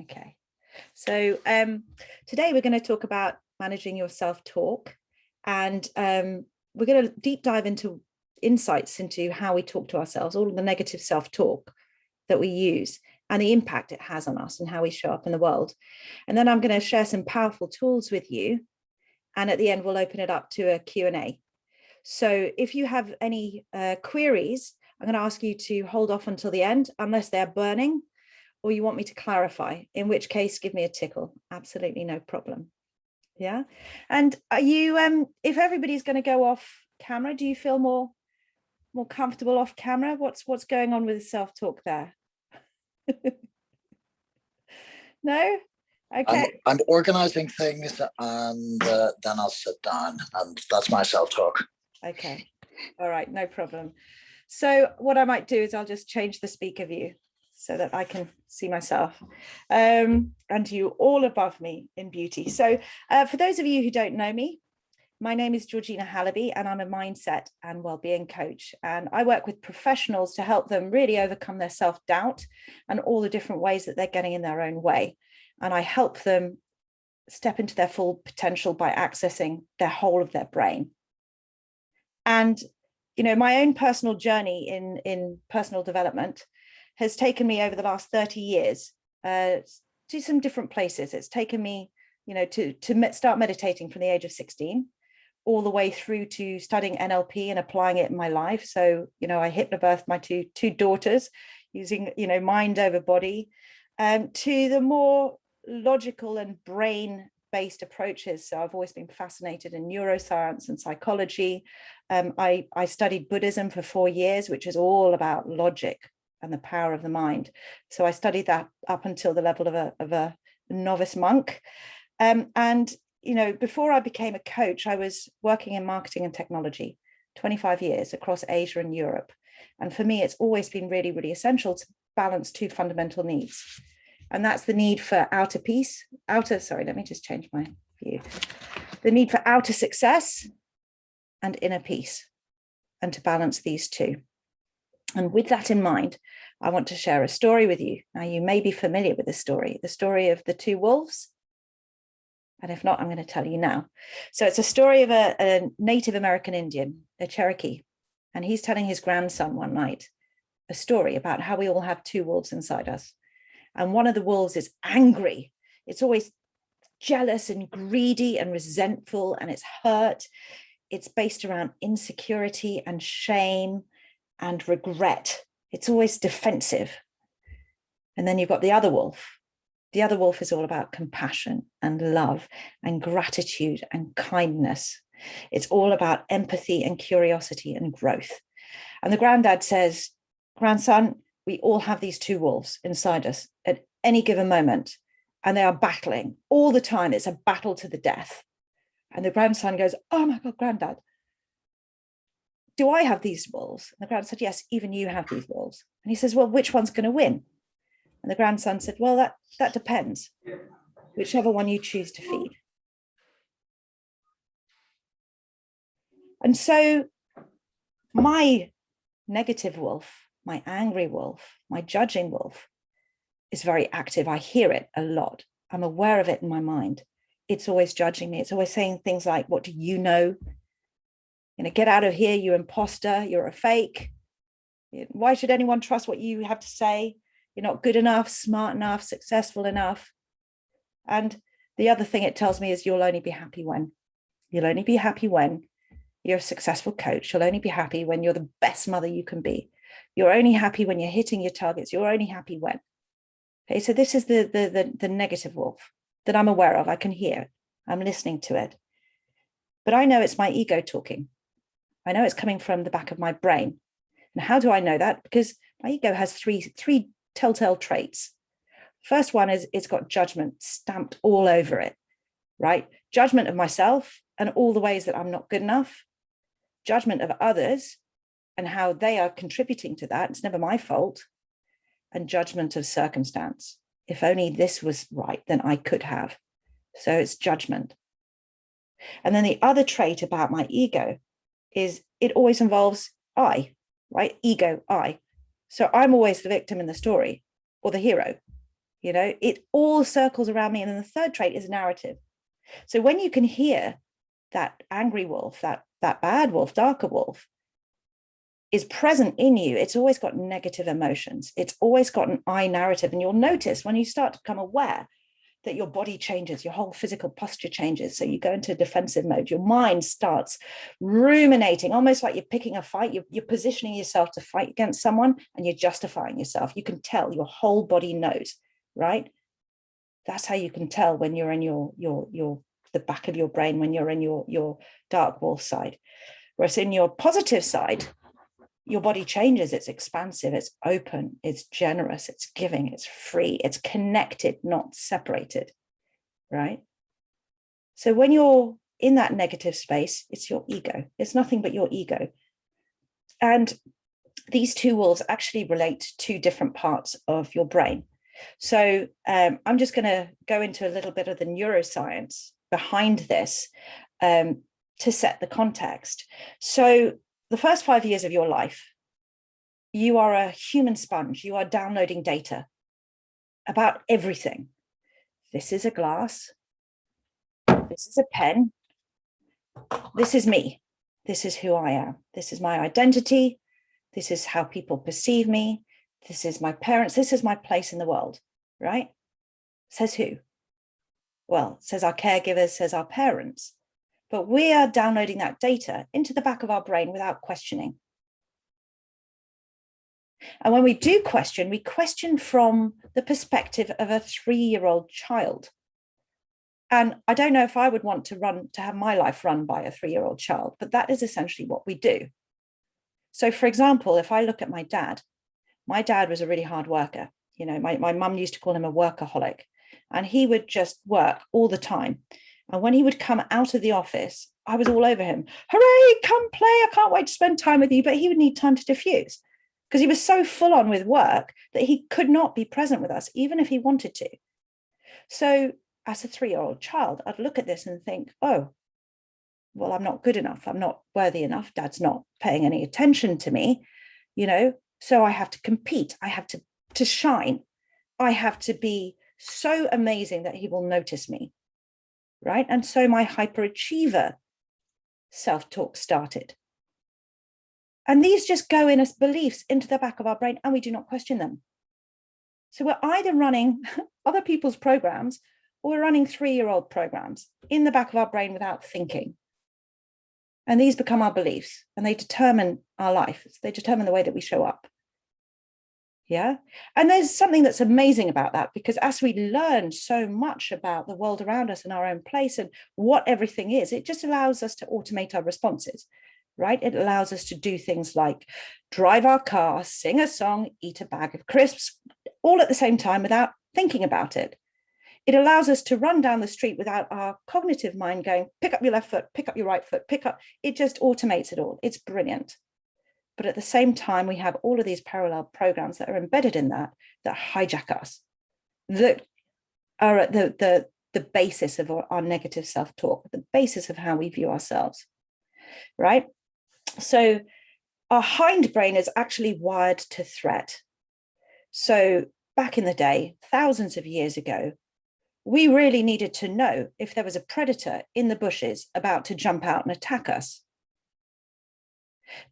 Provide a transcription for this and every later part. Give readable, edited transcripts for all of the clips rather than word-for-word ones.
Okay. So today we're going to talk about managing your self-talk, and we're going to deep dive into insights into how we talk to ourselves, all of the negative self-talk that we use and the impact it has on us and how we show up in the world. And then I'm going to share some powerful tools with you. And at the end, we'll open it up to a Q&A. So if you have any queries, I'm going to ask you to hold off until the end, unless they're burning or you want me to clarify, in which case, give me a tickle. Absolutely no problem. Yeah. And are you, if everybody's going to go off camera, do you feel more comfortable off camera? What's going on with the self-talk there? No? Okay. I'm organizing things, and then I'll sit down, and that's my self-talk. Okay. All right. No problem. So what I might do is I'll just change the speaker view so that I can see myself and you all above me in beauty. So for those of you who don't know me, my name is Georgina Hallaby, and I'm a mindset and wellbeing coach. And I work with professionals to help them really overcome their self-doubt and all the different ways that they're getting in their own way. And I help them step into their full potential by accessing the whole of their brain. And, you know, my own personal journey in personal development has taken me over the last 30 years to some different places. It's taken me, you know, to start meditating from the age of 16, all the way through to studying NLP and applying it in my life. So, you know, I hypnobirthed my two daughters using, you know, mind over body, to the more logical and brain-based approaches. So I've always been fascinated in neuroscience and psychology. I studied Buddhism for 4 years, which is all about logic and the power of the mind. So I studied that up until the level of a novice monk. And you know, before I became a coach, I was working in marketing and technology, 25 years across Asia and Europe. And for me, it's always been really, really essential to balance two fundamental needs. And that's the need for let me just change my view. The need for outer success and inner peace, and to balance these two. And with that in mind, I want to share a story with you. Now, you may be familiar with this story, the story of the two wolves. And if not, I'm going to tell you now. So it's a story of a Native American Indian, a Cherokee, and he's telling his grandson one night a story about how we all have two wolves inside us. And one of the wolves is angry. It's always jealous and greedy and resentful, and it's hurt. It's based around insecurity and shame and regret. It's always defensive. And then you've got the other wolf. The other wolf is all about compassion and love and gratitude and kindness. It's all about empathy and curiosity and growth. And the granddad says, grandson, we all have these two wolves inside us at any given moment, and they are battling all the time. It's a battle to the death. And the grandson goes, oh my God, granddad, do I have these wolves? And the granddad said, yes, even you have these wolves. And he says, well, which one's going to win? And the grandson said, well, that depends, whichever one you choose to feed. And so my negative wolf, my angry wolf, my judging wolf is very active. I hear it a lot. I'm aware of it in my mind. It's always judging me. It's always saying things like, what do you know? You know, get out of here, you imposter, you're a fake. Why should anyone trust what you have to say? You're not good enough, smart enough, successful enough. And the other thing it tells me is you'll only be happy when. You'll only be happy when you're a successful coach. You'll only be happy when you're the best mother you can be. You're only happy when you're hitting your targets. You're only happy when. Okay, so this is the negative wolf that I'm aware of. I can hear it. I'm listening to it. But I know it's my ego talking. I know it's coming from the back of my brain. And how do I know that? Because my ego has three telltale traits. First one is it's got judgment stamped all over it, right? Judgment of myself and all the ways that I'm not good enough. Judgment of others and how they are contributing to that. It's never my fault. And judgment of circumstance. If only this was right, then I could have. So it's judgment. And then the other trait about my ego is it always involves I, right? Ego, I. So I'm always the victim in the story or the hero. You know, it all circles around me. And then the third trait is narrative. So when you can hear that angry wolf, that bad wolf, darker wolf is present in you, it's always got negative emotions. It's always got an I narrative. And you'll notice when you start to become aware that your body changes, your whole physical posture changes. So you go into defensive mode, your mind starts ruminating, almost like you're picking a fight. You're positioning yourself to fight against someone and you're justifying yourself. You can tell, your whole body knows, right? That's how you can tell when you're in the back of your brain, when you're in your dark wolf side. Whereas in your positive side, your body changes, it's expansive, it's open, it's generous, it's giving, it's free, it's connected, not separated, right? So when you're in that negative space, it's your ego. It's nothing but your ego. And these two wolves actually relate to two different parts of your brain. So I'm just going to go into a little bit of the neuroscience behind this to set the context. So the first 5 years of your life, you are a human sponge. You are downloading data about everything. This is a glass. This is a pen. This is me. This is who I am. This is my identity. This is how people perceive me. This is my parents. This is my place in the world, right? Says who? Well, says our caregivers, says our parents. But we are downloading that data into the back of our brain without questioning. And when we do question, we question from the perspective of a 3-year-old child. And I don't know if I would want to have my life run by a 3-year-old child, but that is essentially what we do. So for example, if I look at my dad was a really hard worker. You know, my mum used to call him a workaholic, and he would just work all the time. And when he would come out of the office, I was all over him. Hooray, come play. I can't wait to spend time with you. But he would need time to diffuse because he was so full on with work that he could not be present with us, even if he wanted to. So as a 3-year-old child, I'd look at this and think, oh, well, I'm not good enough. I'm not worthy enough. Dad's not paying any attention to me, you know, so I have to compete. I have to shine. I have to be so amazing that he will notice me. Right. And so my hyperachiever self-talk started. And these just go in as beliefs into the back of our brain, and we do not question them. So we're either running other people's programs or we're running 3-year-old programs in the back of our brain without thinking. And these become our beliefs, and they determine our life. They determine the way that we show up. Yeah. And there's something that's amazing about that, because as we learn so much about the world around us and our own place and what everything is, it just allows us to automate our responses, right? It allows us to do things like drive our car, sing a song, eat a bag of crisps, all at the same time without thinking about it. It allows us to run down the street without our cognitive mind going, pick up your left foot, pick up your right foot, pick up. It just automates it all. It's brilliant. But at the same time, we have all of these parallel programs that are embedded in that hijack us, that are at the basis of our negative self-talk, the basis of how we view ourselves, right? So our hindbrain is actually wired to threat. So back in the day, thousands of years ago, we really needed to know if there was a predator in the bushes about to jump out and attack us.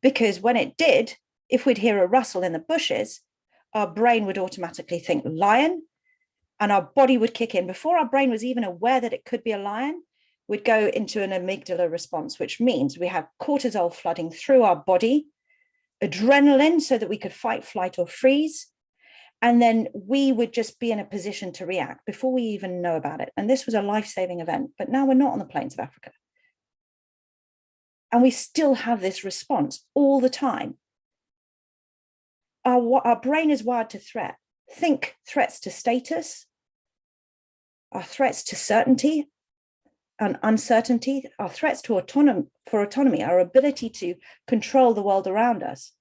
Because when it did, if we'd hear a rustle in the bushes, our brain would automatically think lion, and our body would kick in. Before our brain was even aware that it could be a lion, we'd go into an amygdala response, which means we have cortisol flooding through our body, adrenaline so that we could fight, flight, or freeze. And then we would just be in a position to react before we even know about it. And this was a life-saving event, but now we're not on the plains of Africa. And we still have this response all the time. Our brain is wired to threat. Think threats to status, our threats to certainty and uncertainty, our threats to autonomy, our ability to control the world around us,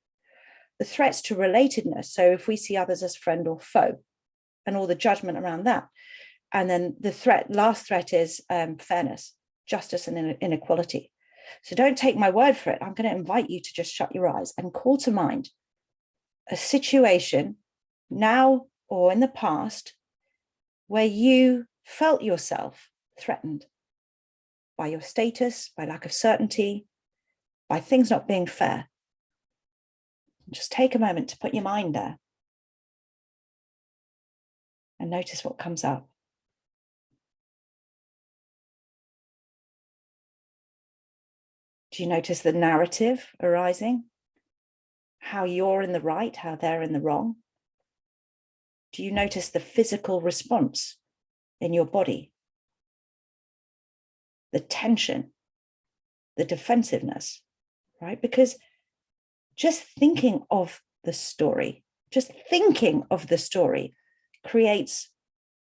the threats to relatedness. So if we see others as friend or foe, and all the judgment around that. And then the last threat is fairness, justice, and inequality. So don't take my word for it. I'm going to invite you to just shut your eyes and call to mind a situation now or in the past where you felt yourself threatened by your status, by lack of certainty, by things not being fair. Just take a moment to put your mind there and notice what comes up. Do you notice the narrative arising? How you're in the right, how they're in the wrong? Do you notice the physical response in your body? The tension, the defensiveness, right? Because just thinking of the story creates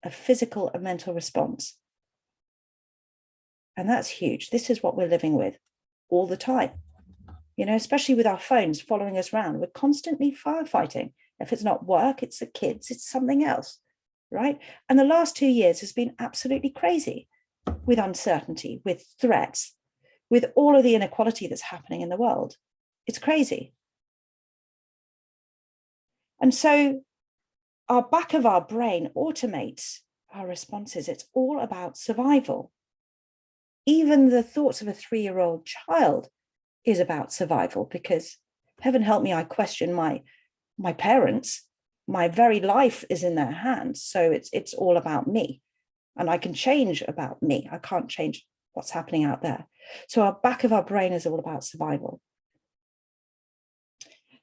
a physical and mental response. And that's huge. This is what we're living with all the time. Especially with our phones following us around, we're constantly firefighting. If it's not work, it's the kids, it's something else, right? And the last 2 years has been absolutely crazy with uncertainty, with threats, with all of the inequality that's happening in the world. It's crazy. And so our back of our brain automates our responses. It's all about survival. Even the thoughts of a 3-year-old child is about survival, because heaven help me, I question my parents. My very life is in their hands. So it's all about me. And I can change about me. I can't change what's happening out there. So our back of our brain is all about survival.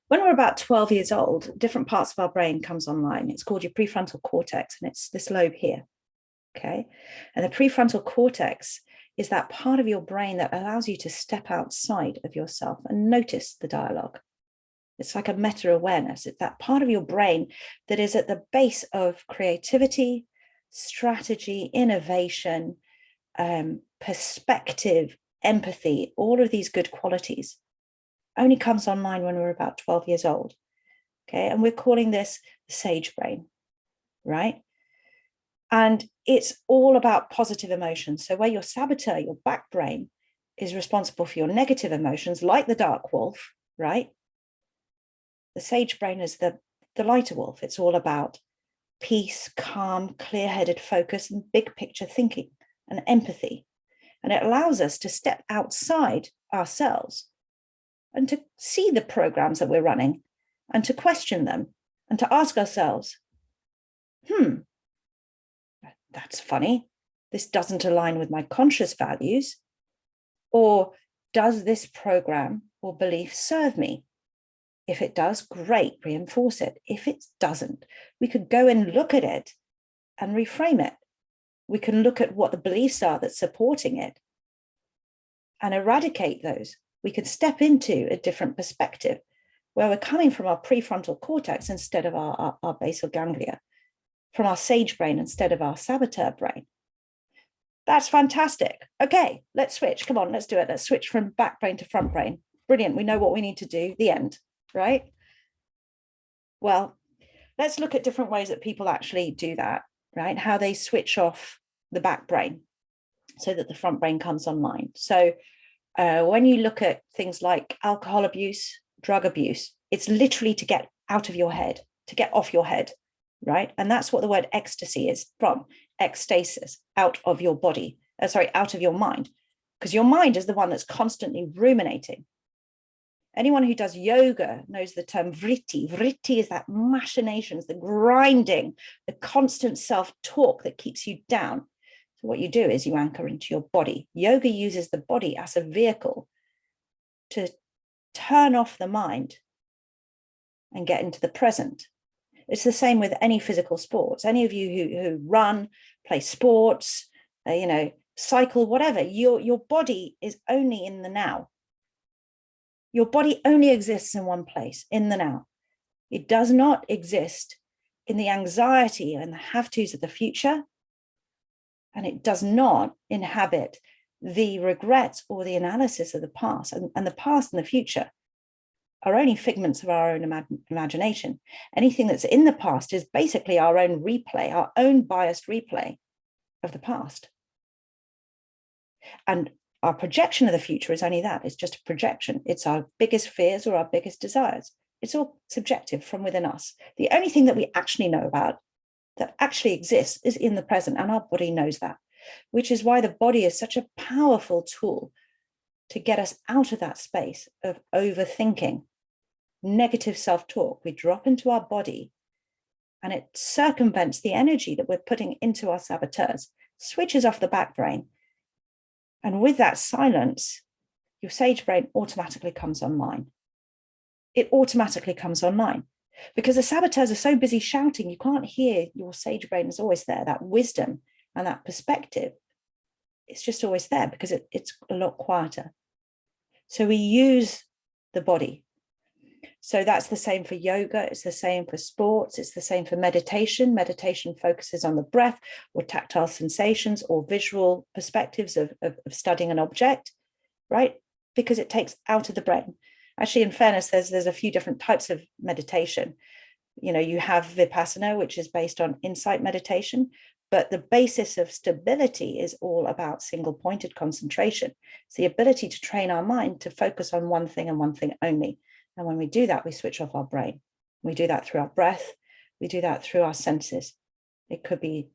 When we're about 12 years old, different parts of our brain comes online. It's called your prefrontal cortex, and it's this lobe here, okay? And the prefrontal cortex is that part of your brain that allows you to step outside of yourself and notice the dialogue. It's like a meta-awareness. It's that part of your brain that is at the base of creativity, strategy, innovation, perspective, empathy, all of these good qualities. Only comes online when we're about 12 years old, okay? And we're calling this the sage brain, right? And it's all about positive emotions. So where your saboteur, your back brain, is responsible for your negative emotions, like the dark wolf, right? The sage brain is the lighter wolf. It's all about peace, calm, clear-headed focus, and big picture thinking and empathy. And it allows us to step outside ourselves and to see the programs that we're running and to question them and to ask ourselves, that's funny. This doesn't align with my conscious values. Or does this program or belief serve me? If it does, great, reinforce it. If it doesn't, we could go and look at it and reframe it. We can look at what the beliefs are that's supporting it and eradicate those. We could step into a different perspective where we're coming from our prefrontal cortex instead of our basal ganglia, from our sage brain instead of our saboteur brain. That's fantastic. Okay, let's switch. Come on, let's do it. Let's switch from back brain to front brain. Brilliant. We know what we need to do. The end, right? Well, let's look at different ways that people actually do that, right? How they switch off the back brain so that the front brain comes online. So when you look at things like alcohol abuse, drug abuse, it's literally to get out of your head, to get off your head, right? And that's what the word ecstasy is from, ecstasis, out of your body, out of your mind, because your mind is the one that's constantly ruminating. Anyone who does yoga knows the term vritti. Vritti is that machinations, the grinding, the constant self-talk that keeps you down. So what you do is you anchor into your body. Yoga uses the body as a vehicle to turn off the mind and get into the present. It's the same with any physical sports. Any of you who run, play sports, cycle, whatever, your body is only in the now. Your body only exists in one place, in the now. It does not exist in the anxiety and the have-tos of the future. And it does not inhabit the regrets or the analysis of the past. And the past and the future are only figments of our own imagination. Anything that's in the past is basically our own replay, our own biased replay of the past. And our projection of the future is only that. It's just a projection. It's our biggest fears or our biggest desires. It's all subjective from within us. The only thing that we actually know about that actually exists is in the present, and our body knows that, which is why the body is such a powerful tool to get us out of that space of overthinking, negative self-talk. We drop into our body and it circumvents the energy that we're putting into our saboteurs, switches off the back brain. And with that silence, your sage brain automatically comes online. It automatically comes online because the saboteurs are so busy shouting, you can't hear your sage brain is always there, that wisdom and that perspective. It's just always there because it's a lot quieter. So we use the body. So that's the same for yoga. It's the same for sports. It's the same for meditation. Meditation focuses on the breath or tactile sensations or visual perspectives of studying an object, right? Because it takes out of the brain. Actually, in fairness, there's a few different types of meditation. You have Vipassana, which is based on insight meditation, but the basis of stability is all about single-pointed concentration. It's the ability to train our mind to focus on one thing and one thing only. And when we do that, we switch off our brain. We do that through our breath. We do that through our senses. It could be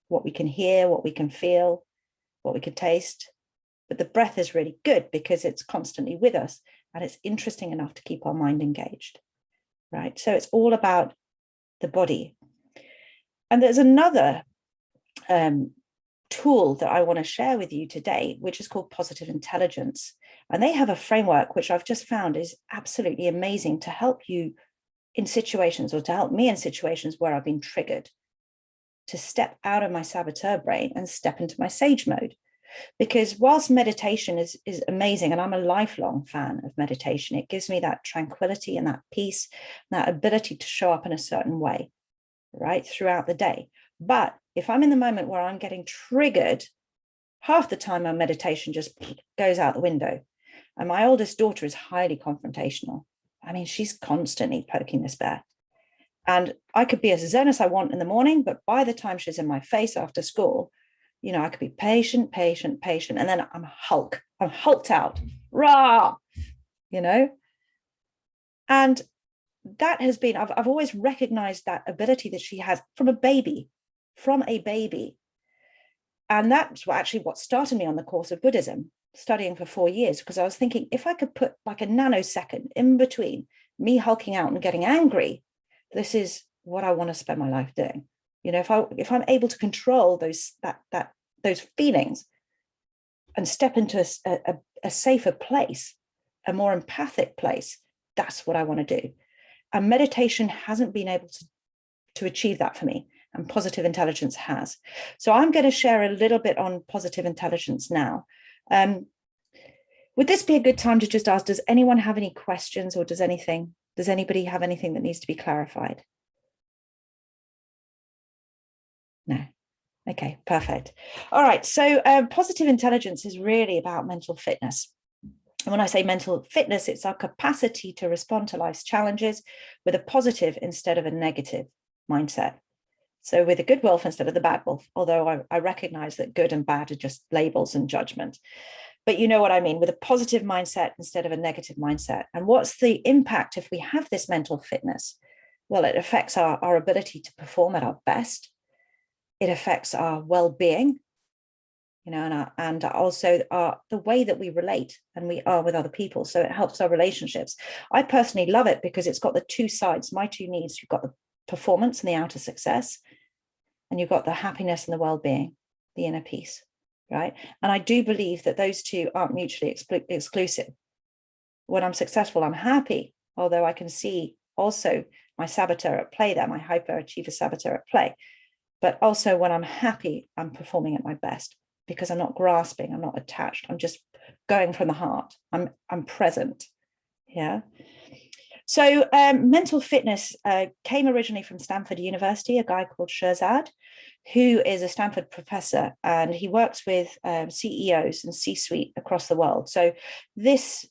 what we can hear, what we can feel, what we can taste. But the breath is really good because it's constantly with us and it's interesting enough to keep our mind engaged, right? So it's all about the body. And there's another tool that I want to share with you today, which is called positive intelligence. And they have a framework, which I've just found is absolutely amazing to help you in situations, or to help me in situations where I've been triggered, to step out of my saboteur brain and step into my sage mode. Because whilst meditation is amazing, and I'm a lifelong fan of meditation, it gives me that tranquility and that peace, that ability to show up in a certain way, right, throughout the day. But if I'm in the moment where I'm getting triggered, half the time my meditation just goes out the window. And my oldest daughter is highly confrontational. I mean, she's constantly poking this bear. And I could be as zen as I want in the morning, but by the time she's in my face after school, I could be patient. And then I'm hulked out, rah, And that has been, I've always recognized that ability that she has from a baby. And that's actually what started me on the course of Buddhism, studying for 4 years, because I was thinking, if I could put like a nanosecond in between me hulking out and getting angry, this is what I want to spend my life doing. If I'm able to control those feelings and step into a safer place, a more empathic place, that's what I want to do. And meditation hasn't been able to achieve that for me, and positive intelligence has. So I'm going to share a little bit on positive intelligence now. Would this be a good time to just ask, does anyone have any questions, or does anybody have anything that needs to be clarified? No. Okay, perfect. All right. So positive intelligence is really about mental fitness. And when I say mental fitness, it's our capacity to respond to life's challenges with a positive instead of a negative mindset. So with a good wolf instead of the bad wolf, although I recognize that good and bad are just labels and judgment. But you know what I mean, with a positive mindset instead of a negative mindset. And what's the impact if we have this mental fitness? Well, it affects our ability to perform at our best. It affects our well-being, and also the way that we relate and we are with other people. So it helps our relationships. I personally love it because it's got the two sides, my two needs. You've got the performance and the outer success, and you've got the happiness and the well-being, the inner peace, right? And I do believe that those two aren't mutually exclusive. When I'm successful, I'm happy, although I can see also my saboteur at play there, my hyperachiever saboteur at play. But also when I'm happy, I'm performing at my best because I'm not grasping, I'm not attached. I'm just going from the heart. I'm present. Yeah. So mental fitness came originally from Stanford University, a guy called Shirzad, who is a Stanford professor, and he works with CEOs and C-suite across the world. So this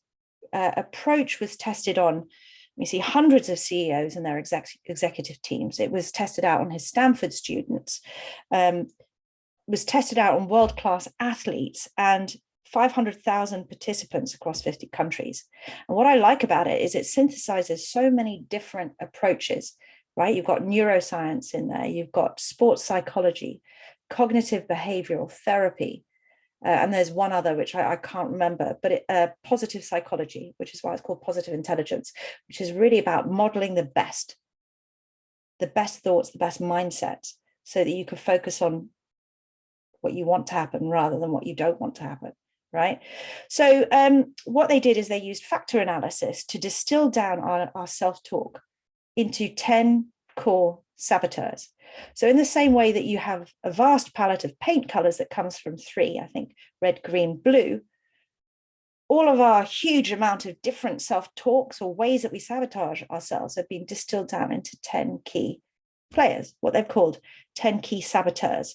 approach was tested on, we see hundreds of CEOs and their executive teams. It was tested out on his Stanford students, was tested out on world-class athletes and 500,000 participants across 50 countries. And what I like about it is it synthesizes so many different approaches right? You've got neuroscience in there, you've got sports psychology, cognitive behavioral therapy, and there's one other which I can't remember, but positive psychology, which is why it's called positive intelligence, which is really about modeling the best thoughts, the best mindsets, so that you can focus on what you want to happen rather than what you don't want to happen, right? So what they did is they used factor analysis to distill down our self-talk into 10 core saboteurs. So in the same way that you have a vast palette of paint colors that comes from 3, I think, red, green, blue, all of our huge amount of different self-talks or ways that we sabotage ourselves have been distilled down into 10 key players, what they've called 10 key saboteurs.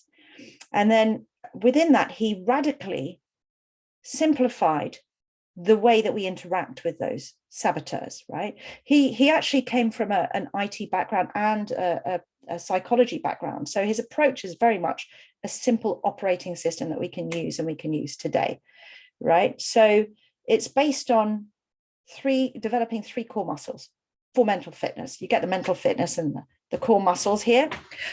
And then within that, he radically simplified the way that we interact with those saboteurs, right? He actually came from an IT background and a psychology background. So his approach is very much a simple operating system that we can use and we can use today, right? So it's based on developing 3 core muscles for mental fitness. You get the mental fitness and the core muscles here.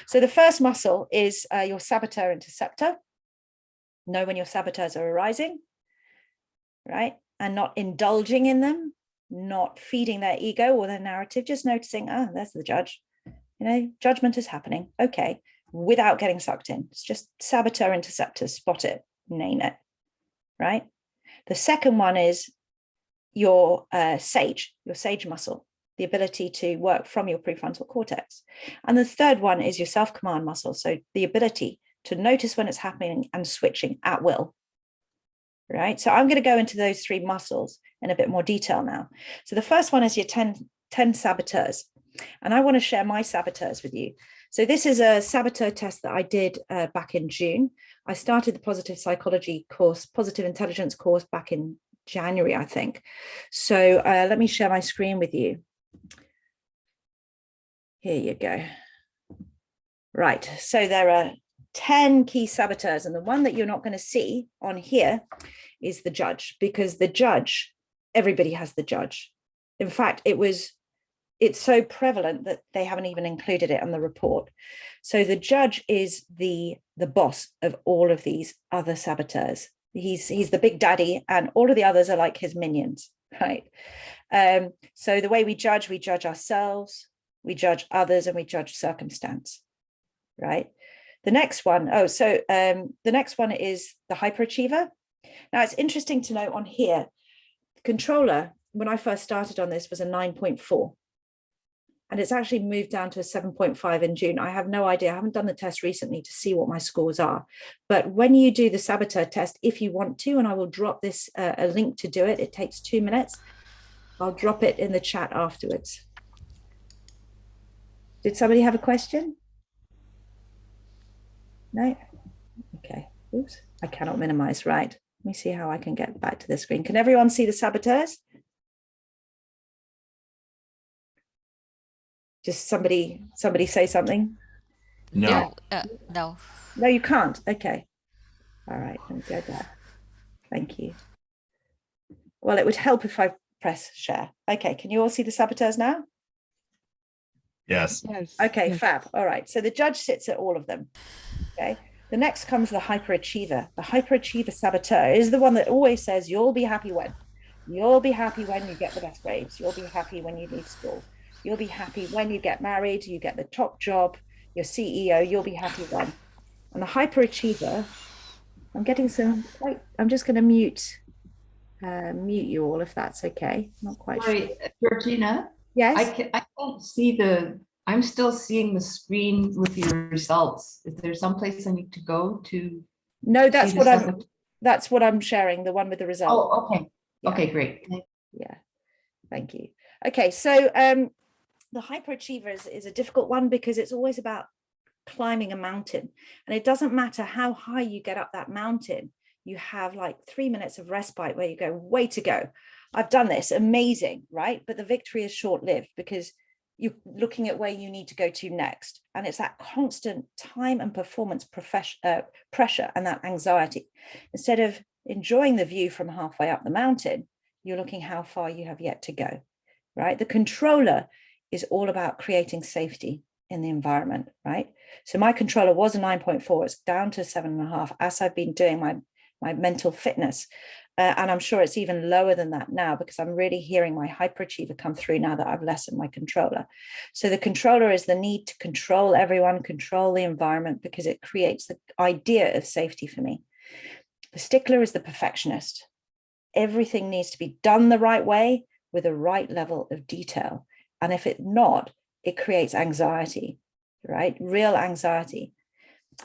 So the first muscle is your saboteur interceptor. Know when your saboteurs are arising, right? And not indulging in them, not feeding their ego or their narrative, just noticing, there's the judge. Judgment is happening. Okay, without getting sucked in. It's just saboteur interceptors, spot it, name it, right? The second one is your sage muscle, the ability to work from your prefrontal cortex. And the third one is your self-command muscle. So the ability to notice when it's happening and switching at will, right? So I'm going to go into those 3 muscles in a bit more detail now. So the first one is your 10 saboteurs. And I want to share my saboteurs with you. So this is a saboteur test that I did back in June. I started the positive psychology course, positive intelligence course back in January, I think. So let me share my screen with you. Here you go. Right, so there are 10 key saboteurs, and the one that you're not going to see on here is the judge, because the judge, everybody has the judge. In fact, it's so prevalent that they haven't even included it on the report. So the judge is the boss of all of these other saboteurs. He's the big daddy, and all of the others are like his minions, right? So the way we judge ourselves, we judge others, and we judge circumstance, right? The next one, the next one is the hyperachiever. Now it's interesting to note on here, the controller, when I first started on this, was a 9.4. And it's actually moved down to a 7.5 in June. I have no idea. I haven't done the test recently to see what my scores are. But when you do the saboteur test, if you want to, and I will drop this a link to do it, it takes 2 minutes. I'll drop it in the chat afterwards. Did somebody have a question? No? Okay. Oops. I cannot minimize, right? Let me see how I can get back to the screen. Can everyone see the saboteurs? Just somebody say something. No. No. No, you can't. Okay. All right. Let me go back. Thank you. Well, it would help if I press share. Okay. Can you all see the saboteurs now? Yes. Okay, yes. fab. All right. So the judge sits at all of them. Okay. The next comes the hyperachiever. The hyperachiever saboteur is the one that always says, you'll be happy when. You'll be happy when you get the best grades. You'll be happy when you leave school. You'll be happy when you get married, you get the top job, you're CEO, you'll be happy when. And the hyperachiever, I'm just going to mute you all if that's okay. Not quite sure. Georgina? Yes? I can't see I'm still seeing the screen with your results. Is there someplace I need to go to? No, that's what I'm sharing, the one with the result. Oh, okay. Yeah. Okay, great. Yeah, thank you. Okay, so the hyperachiever is a difficult one because it's always about climbing a mountain, and it doesn't matter how high you get up that mountain, you have like 3 minutes of respite where you go, way to go, I've done this, amazing, right? But the victory is short-lived because you're looking at where you need to go to next, and it's that constant time and performance pressure and that anxiety. Instead of enjoying the view from halfway up the mountain, you're looking how far you have yet to go, right? The controller is all about creating safety in the environment, right? So my controller was a 9.4, it's down to 7.5 as I've been doing my mental fitness. And I'm sure it's even lower than that now, because I'm really hearing my hyperachiever come through now that I've lessened my controller. So the controller is the need to control everyone, control the environment, because it creates the idea of safety for me. The stickler is the perfectionist. Everything needs to be done the right way with the right level of detail. And if it's not, it creates anxiety, right? Real anxiety.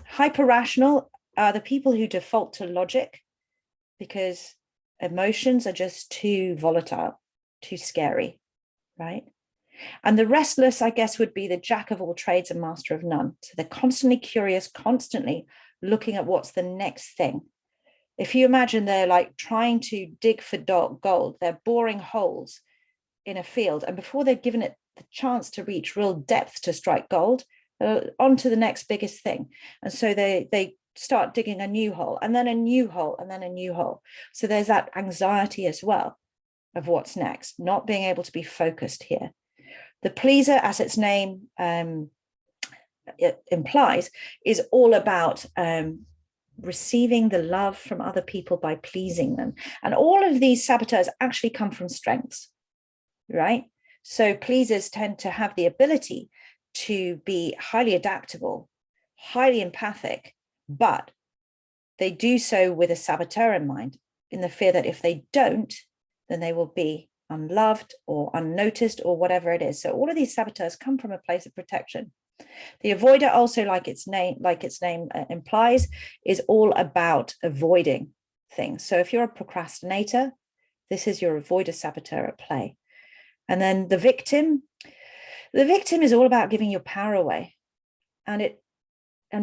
Hyper rational are the people who default to logic because emotions are just too volatile, too scary, right? And the restless, I guess, would be the jack of all trades and master of none. So they're constantly curious, constantly looking at what's the next thing. If you imagine they're like trying to dig for gold, they're boring holes in a field, and before they've given it the chance to reach real depth to strike gold, on to the next biggest thing. And so they start digging a new hole, and then a new hole, and then a new hole. So there's that anxiety as well of what's next, not being able to be focused here. The pleaser, as its name it implies, is all about receiving the love from other people by pleasing them. And all of these saboteurs actually come from strengths, right? So pleasers tend to have the ability to be highly adaptable, highly empathic, but they do so with a saboteur in mind, in the fear that if they don't, then they will be unloved or unnoticed or whatever it is. So all of these saboteurs come from a place of protection. The avoider also, like its name implies, is all about avoiding things. So if you're a procrastinator, this is your avoider saboteur at play. And then the victim is all about giving your power away, and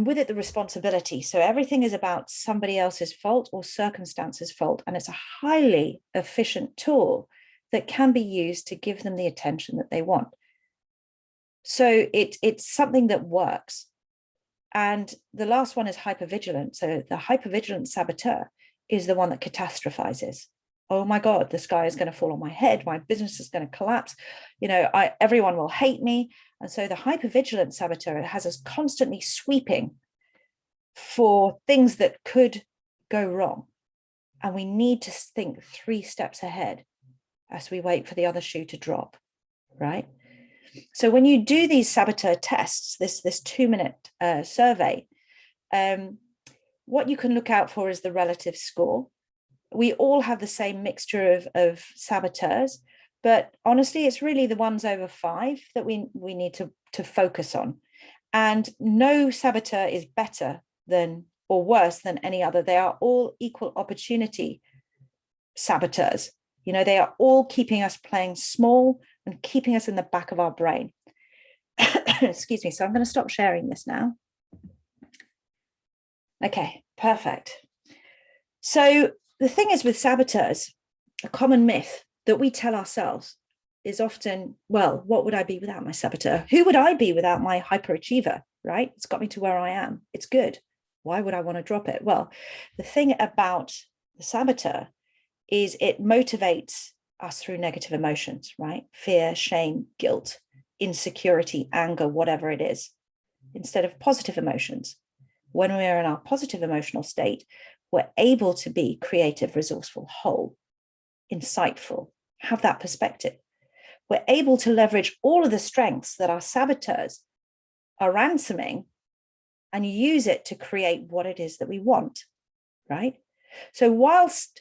with it the responsibility. So everything is about somebody else's fault or circumstances' fault, and it's a highly efficient tool that can be used to give them the attention that they want. So it's something that works. And the last one is hypervigilant. So the hypervigilant saboteur is the one that catastrophizes. Oh my God, the sky is going to fall on my head. My business is going to collapse. Everyone will hate me. And so the hypervigilant saboteur has us constantly sweeping for things that could go wrong. And we need to think 3 steps ahead as we wait for the other shoe to drop, right? So when you do these saboteur tests, this 2-minute survey, what you can look out for is the relative score. We all have the same mixture of saboteurs, but honestly, it's really the ones over 5 that we need to focus on. And no saboteur is better than or worse than any other. They are all equal opportunity saboteurs. They are all keeping us playing small and keeping us in the back of our brain. Excuse me. So I'm going to stop sharing this now. Okay, perfect. So the thing is with saboteurs, a common myth that we tell ourselves is often, well, what would I be without my saboteur? Who would I be without my hyperachiever, right? It's got me to where I am. It's good. Why would I want to drop it? Well, the thing about the saboteur is it motivates us through negative emotions, right? Fear, shame, guilt, insecurity, anger, whatever it is, instead of positive emotions. When we're in our positive emotional state, we're able to be creative, resourceful, whole, insightful, have that perspective. We're able to leverage all of the strengths that our saboteurs are ransoming and use it to create what it is that we want, right? So whilst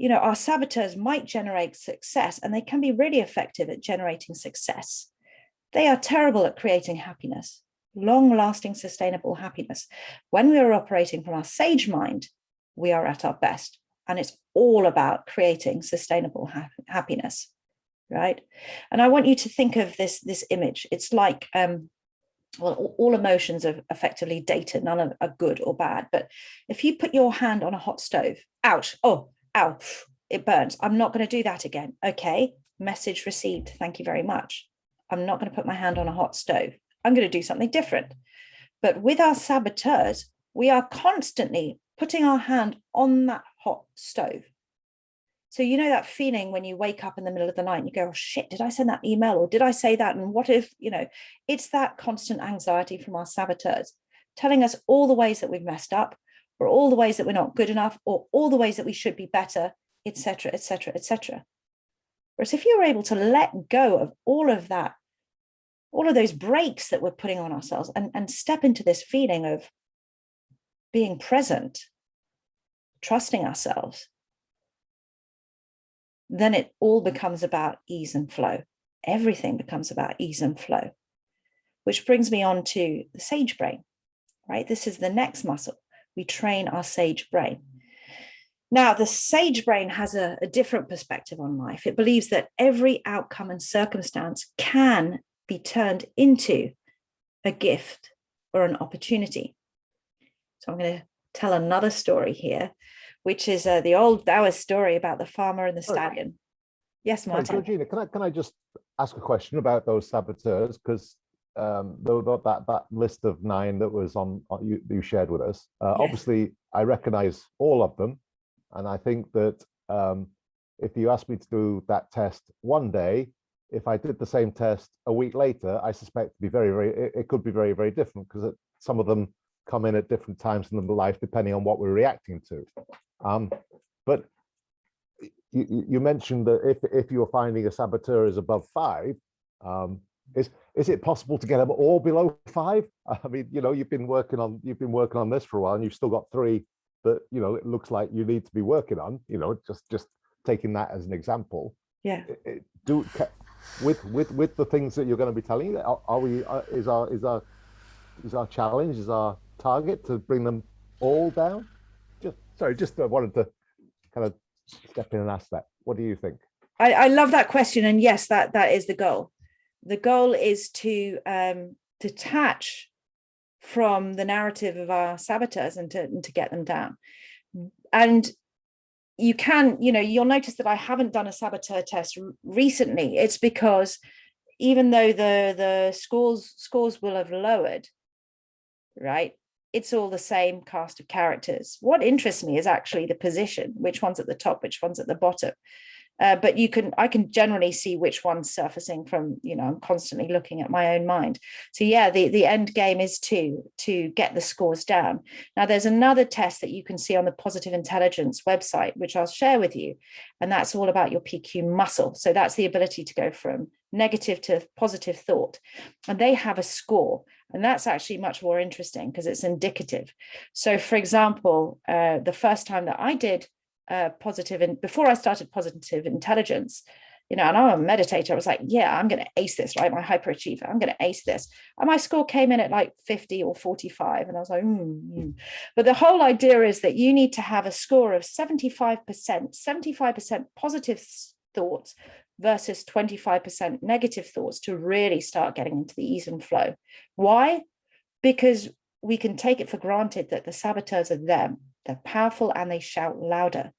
our saboteurs might generate success, and they can be really effective at generating success, they are terrible at creating happiness, long-lasting, sustainable happiness. When we are operating from our sage mind, we are at our best, and it's all about creating sustainable happiness, right? And I want you to think of this image. It's like, all emotions are effectively data. None are good or bad. But if you put your hand on a hot stove, ouch, oh, ow, it burns. I'm not going to do that again. Okay, message received. Thank you very much. I'm not going to put my hand on a hot stove. I'm going to do something different. But with our saboteurs, we are constantly putting our hand on that hot stove. So you know that feeling when you wake up in the middle of the night and you go, oh shit, did I send that email, or did I say that? And what if, it's that constant anxiety from our saboteurs telling us all the ways that we've messed up, or all the ways that we're not good enough, or all the ways that we should be better, etc., etc., etc. Whereas if you're able to let go of all of that, all of those brakes that we're putting on ourselves, and step into this feeling of being present, trusting ourselves, then it all becomes about ease and flow. Everything becomes about ease and flow, which brings me on to the sage brain, right? This is the next muscle. We train our sage brain. Now, the sage brain has a different perspective on life. It believes that every outcome and circumstance can be turned into a gift or an opportunity. So I'm going to tell another story here, which is the old Taoist story about the farmer and the stallion. Yes, Martin. Georgina, can I just ask a question about those saboteurs? Because that list of 9 that was on you shared with us, Yes. Obviously I recognize all of them, and I think that if you asked me to do that test one day, if I did the same test a week later, I suspect it could be very, very different, because some of them come in at different times in the life depending on what we're reacting to. But you mentioned that if you're finding a saboteur is above 5, is it possible to get them all below 5? I mean, you've been working on this for a while, and you've still got 3 that it looks like you need to be working on. Just taking that as an example. Yeah. With the things that you're going to be telling, is our challenge, is our target to bring them all down? Just wanted to kind of step in and ask that. What do you think? I love that question, and yes, that is the goal. The goal is to detach from the narrative of our saboteurs and to get them down. And you can, you'll notice that I haven't done a saboteur test recently. It's because even though the scores will have lowered, right, it's all the same cast of characters. What interests me is actually the position, which one's at the top, which one's at the bottom. But I can generally see which one's surfacing from, I'm constantly looking at my own mind. So yeah, the end game is to get the scores down. Now, there's another test that you can see on the Positive Intelligence website, which I'll share with you. And that's all about your PQ muscle. So that's the ability to go from negative to positive thought. And they have a score. And that's actually much more interesting because it's indicative. So for example, the first time that I did positive, and before I started Positive Intelligence, and I'm a meditator, I was like, yeah, I'm going to ace this, right? My hyperachiever, I'm going to ace this. And my score came in at like 50 or 45. And I was like, But the whole idea is that you need to have a score of 75% positive thoughts versus 25% negative thoughts to really start getting into the ease and flow. Why? Because we can take it for granted that the saboteurs are them. They're powerful and they shout louder.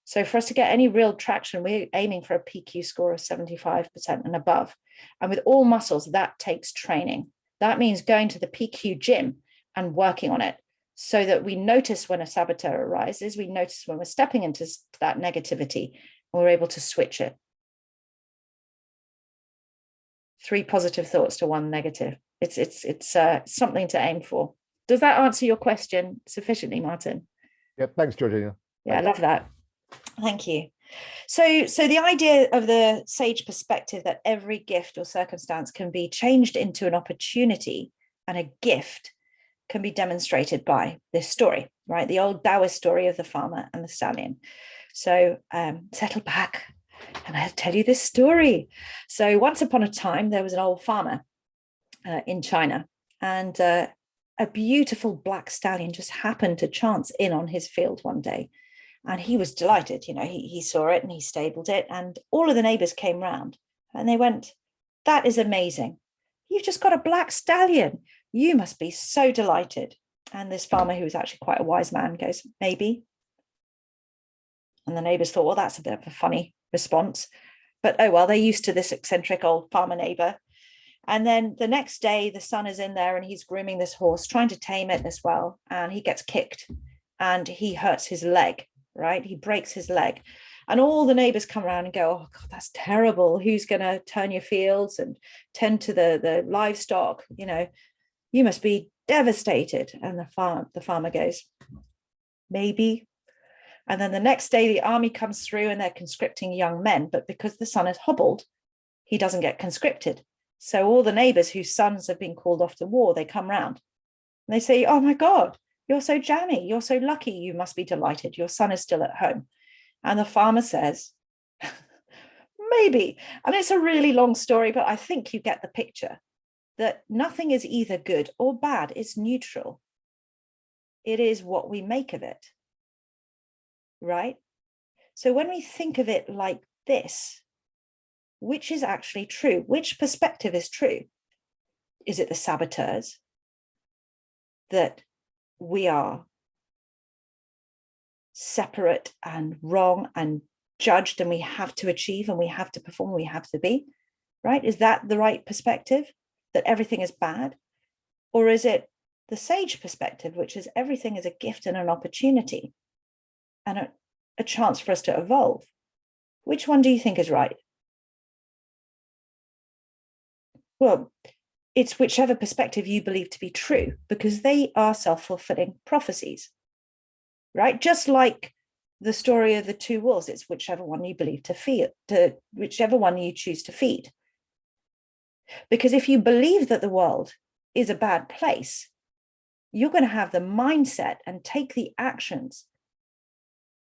So for us to get any real traction, we're aiming for a PQ score of 75% and above. And with all muscles, that takes training. That means going to the PQ gym and working on it so that we notice when a saboteur arises, we notice when we're stepping into that negativity, and we're able to switch it. 3 positive thoughts to 1 negative. It's something to aim for. Does that answer your question sufficiently, Martin? Yeah, thanks, Georgina. Yeah, I love that. Thank you. So the idea of the sage perspective that every gift or circumstance can be changed into an opportunity, and a gift can be demonstrated by this story, right? The old Taoist story of the farmer and the stallion. So settle back and I'll tell you this story. So once upon a time, there was an old farmer in China, and a beautiful black stallion just happened to chance in on his field one day. And he was delighted, he saw it and he stabled it, and all of the neighbors came round and they went, that is amazing. You've just got a black stallion. You must be so delighted. And this farmer, who was actually quite a wise man, goes, maybe. And the neighbors thought, well, that's a bit of a funny response. But oh, well, they're used to this eccentric old farmer neighbor. And then the next day, the son is in there and he's grooming this horse, trying to tame it as well. And he gets kicked and he hurts his leg, right? He breaks his leg. And all the neighbors come around and go, oh God, that's terrible. Who's going to turn your fields and tend to the livestock? You know, you must be devastated. And the farmer goes, maybe. And then the next day the army comes through and they're conscripting young men, but because the son is hobbled, he doesn't get conscripted. So all the neighbors whose sons have been called off to war, they come round and they say, oh my God, you're so jammy, you're so lucky, you must be delighted, your son is still at home. And the farmer says, maybe. And it's a really long story, but I think you get the picture, that nothing is either good or bad, it's neutral. It is what we make of it, right? So when we think of it like this, which is actually true? Which perspective is true? Is it the saboteurs, that we are separate and wrong and judged and we have to achieve and we have to perform, we have to be, right? Is that the right perspective, that everything is bad? Or is it the sage perspective, which is everything is a gift and an opportunity and a chance for us to evolve? Which one do you think is right? Well, it's whichever perspective you believe to be true, because they are self-fulfilling prophecies, right? Just like the story of the two wolves, it's whichever one you believe to feed, whichever one you choose to feed. Because if you believe that the world is a bad place, you're going to have the mindset and take the actions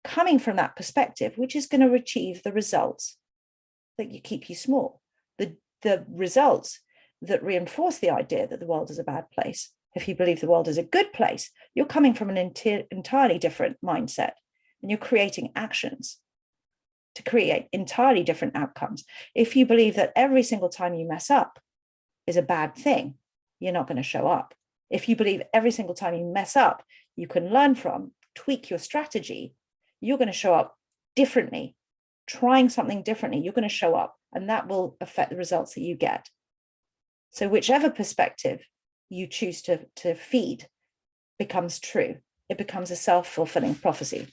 coming from that perspective, which is going to achieve the results that you keep you small. The results that reinforce the idea that the world is a bad place. If you believe the world is a good place, you're coming from an entirely different mindset and you're creating actions to create entirely different outcomes. If you believe that every single time you mess up is a bad thing, you're not going to show up. If you believe every single time you mess up, you can learn from, tweak your strategy, you're going to show up differently, trying something differently, you're going to show up, and that will affect the results that you get. So whichever perspective you choose to feed becomes true. It becomes a self-fulfilling prophecy.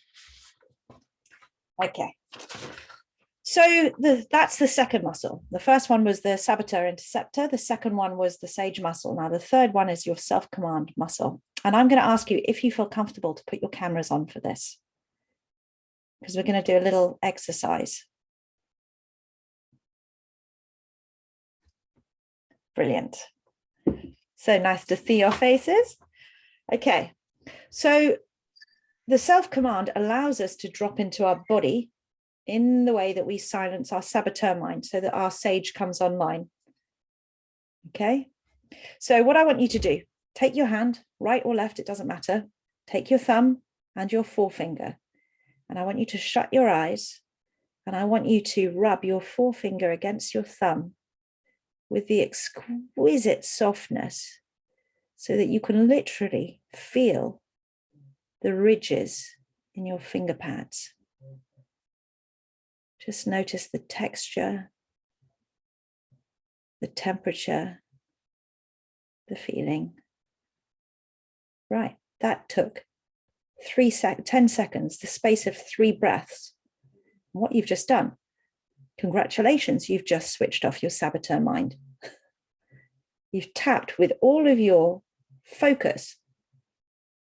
Okay. So that's the second muscle. The first one was the saboteur interceptor. The second one was the sage muscle. Now the third one is your self-command muscle. And I'm going to ask you if you feel comfortable to put your cameras on for this, because we're going to do a little exercise. Brilliant. So nice to see your faces. Okay, so the self-command allows us to drop into our body in the way that we silence our saboteur mind so that our sage comes online. Okay, so what I want you to do, take your hand, right or left, it doesn't matter. Take your thumb and your forefinger, and I want you to shut your eyes, and I want you to rub your forefinger against your thumb with the exquisite softness so that you can literally feel the ridges in your finger pads. Just notice the texture, the temperature, the feeling. Right, that took 10 seconds, the space of 3 breaths. What you've just done, congratulations, you've just switched off your saboteur mind. You've tapped with all of your focus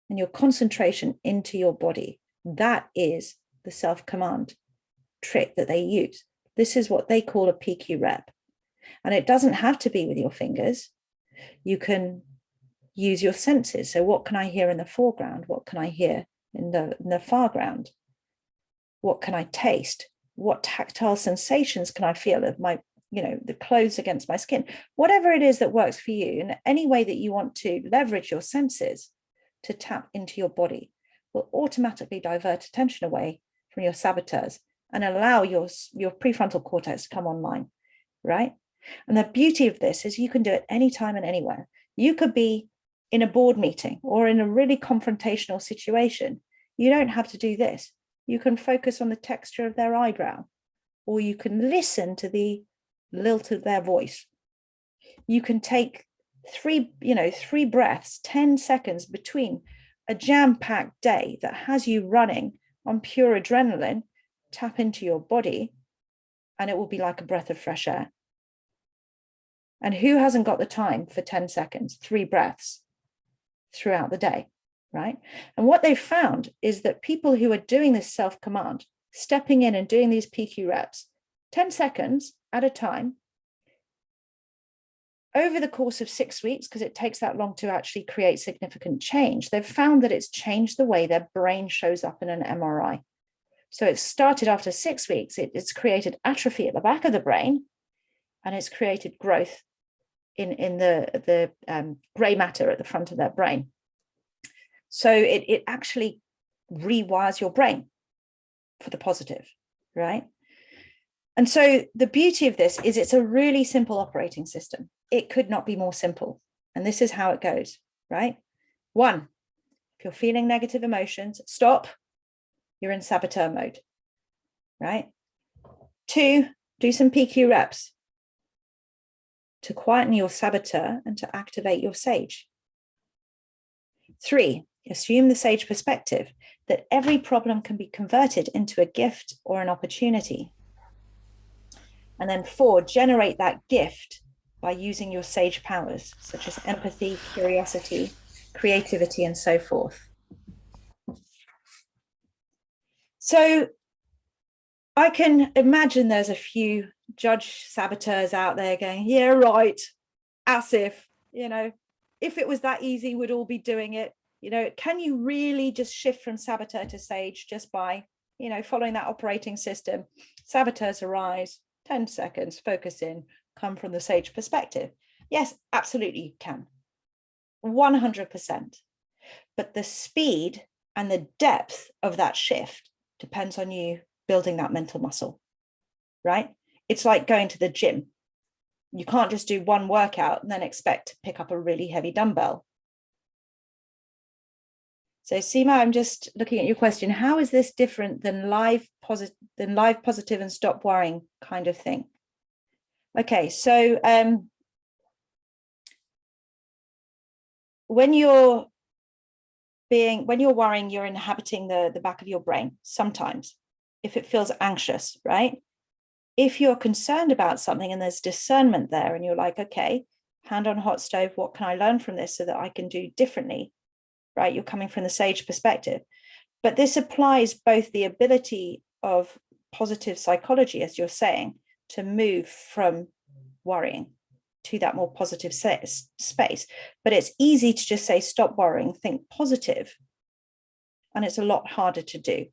and your concentration into your body. That is the self-command trick that they use. This is what they call a PQ rep. And it doesn't have to be with your fingers. You can use your senses. So what can I hear in the foreground? What can I hear in the foreground? What can I taste? What tactile sensations can I feel of my, the clothes against my skin? Whatever it is that works for you, in any way that you want to leverage your senses to tap into your body will automatically divert attention away from your saboteurs and allow your prefrontal cortex to come online, right? And the beauty of this is you can do it anytime and anywhere. You could be in a board meeting or in a really confrontational situation. You don't have to do this. You can focus on the texture of their eyebrow, or you can listen to the lilt of their voice. You can take three breaths, 10 seconds between a jam-packed day that has you running on pure adrenaline tap into your body and it will be like a breath of fresh air. And who hasn't got the time for 10 seconds, 3 breaths throughout the day, right? And what they've found is that people who are doing this self-command, stepping in and doing these PQ reps, 10 seconds at a time, over the course of 6 weeks, because it takes that long to actually create significant change, they've found that it's changed the way their brain shows up in an MRI. So it started after 6 weeks, it's created atrophy at the back of the brain, and it's created growth in the gray matter at the front of their brain. So it actually rewires your brain for the positive, right? And so the beauty of this is it's a really simple operating system. It could not be more simple. And this is how it goes, right? 1, if you're feeling negative emotions, stop. You're in saboteur mode, right? 2, do some PQ reps to quieten your saboteur and to activate your sage. 3, assume the sage perspective that every problem can be converted into a gift or an opportunity. And then 4, generate that gift by using your sage powers, such as empathy, curiosity, creativity, and so forth. So I can imagine there's a few judge saboteurs out there going, yeah, right, as if, if it was that easy, we'd all be doing it. Can you really just shift from saboteur to sage just by, following that operating system? Saboteurs arise, 10 seconds, focus in, come from the sage perspective. Yes, absolutely you can, 100%. But the speed and the depth of that shift depends on you building that mental muscle, right? It's like going to the gym. You can't just do one workout and then expect to pick up a really heavy dumbbell. So Seema, I'm just looking at your question. How is this different than live positive and stop worrying kind of thing? Okay, so when you're worrying, you're inhabiting the back of your brain sometimes, if it feels anxious, right? If you're concerned about something and there's discernment there and you're like, okay, hand on hot stove, what can I learn from this so that I can do differently, right? You're coming from the sage perspective. But this applies both the ability of positive psychology, as you're saying, to move from worrying to that more positive space. But it's easy to just say, stop worrying, think positive. And it's a lot harder to do.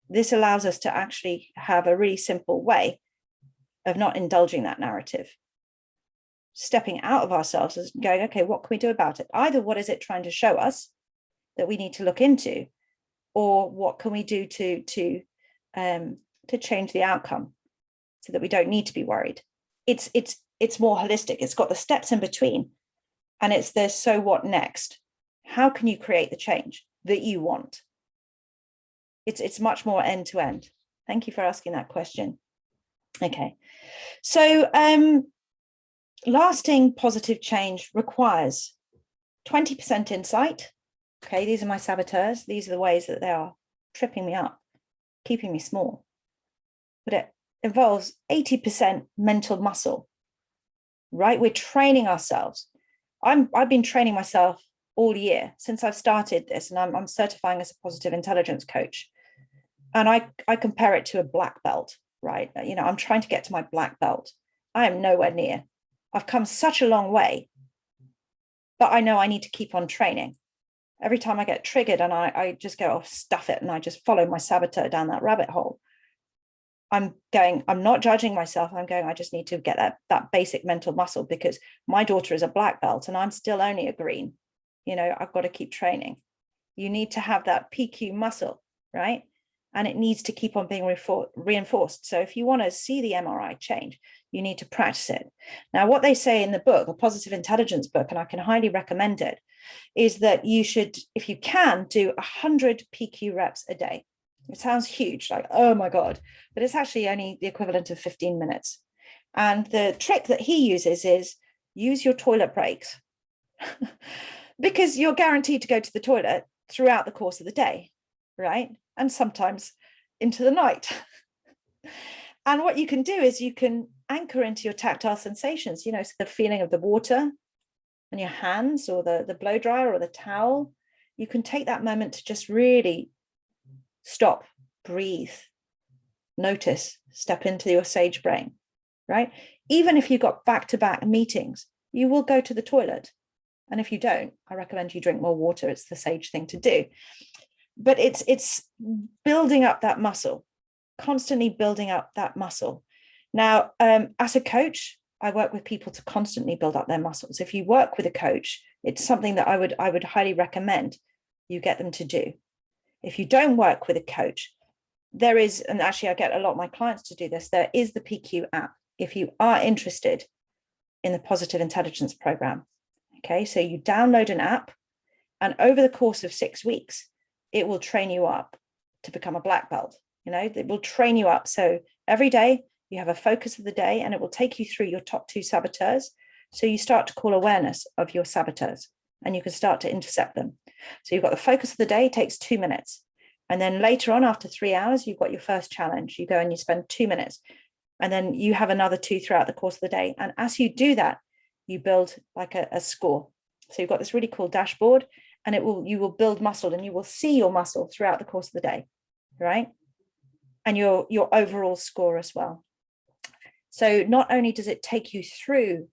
This allows us to actually have a really simple way of not indulging that narrative. Stepping out of ourselves and going, okay, what can we do about it? Either what is it trying to show us that we need to look into, or what can we do to change the outcome so that we don't need to be worried? It's more holistic. It's got the steps in between, and it's the so what next? How can you create the change that you want? It's much more end to end. Thank you for asking that question. Okay, so lasting positive change requires 20% insight. Okay, these are my saboteurs. These are the ways that they are tripping me up, keeping me small. But it involves 80% mental muscle, right? We're training ourselves. I've been training myself all year since I've started this, and I'm certifying as a positive intelligence coach. And I compare it to a black belt, right? I'm trying to get to my black belt. I am nowhere near. I've come such a long way, but I know I need to keep on training. Every time I get triggered and I just go, oh, stuff it, and I just follow my saboteur down that rabbit hole, I'm not judging myself. I'm going, I just need to get that basic mental muscle, because my daughter is a black belt and I'm still only a green. I've got to keep training. You need to have that PQ muscle, right? And it needs to keep on being reinforced. So if you want to see the MRI change, you need to practice it. Now, what they say in the book, a positive intelligence book, and I can highly recommend it, is that you should, if you can, do 100 PQ reps a day. It sounds huge, like, oh my God, but it's actually only the equivalent of 15 minutes. And the trick that he uses is use your toilet breaks because you're guaranteed to go to the toilet throughout the course of the day, right? And sometimes into the night. And what you can do is you can anchor into your tactile sensations, so the feeling of the water on your hands, or the blow dryer or the towel. You can take that moment to just really stop, breathe, notice, step into your sage brain, right? Even if you've got back-to-back meetings, you will go to the toilet. And if you don't, I recommend you drink more water. It's the sage thing to do. But it's building up that muscle, constantly building up that muscle. Now, as a coach, I work with people to constantly build up their muscles. If you work with a coach, it's something that I would highly recommend you get them to do. If you don't work with a coach, there is, and actually I get a lot of my clients to do this, there is the PQ app if you are interested in the Positive Intelligence program. Okay, so you download an app, and over the course of 6 weeks, it will train you up to become a black belt. It will train you up. So every day you have a focus of the day, and it will take you through your top 2 saboteurs. So you start to call awareness of your saboteurs, and you can start to intercept them. So you've got the focus of the day, takes 2 minutes. And then later on, after 3 hours, you've got your first challenge. You go and you spend 2 minutes, and then you have another 2 throughout the course of the day. And as you do that, you build like a score. So you've got this really cool dashboard, and you will build muscle, and you will see your muscle throughout the course of the day, right? And your overall score as well. So not only does it take you through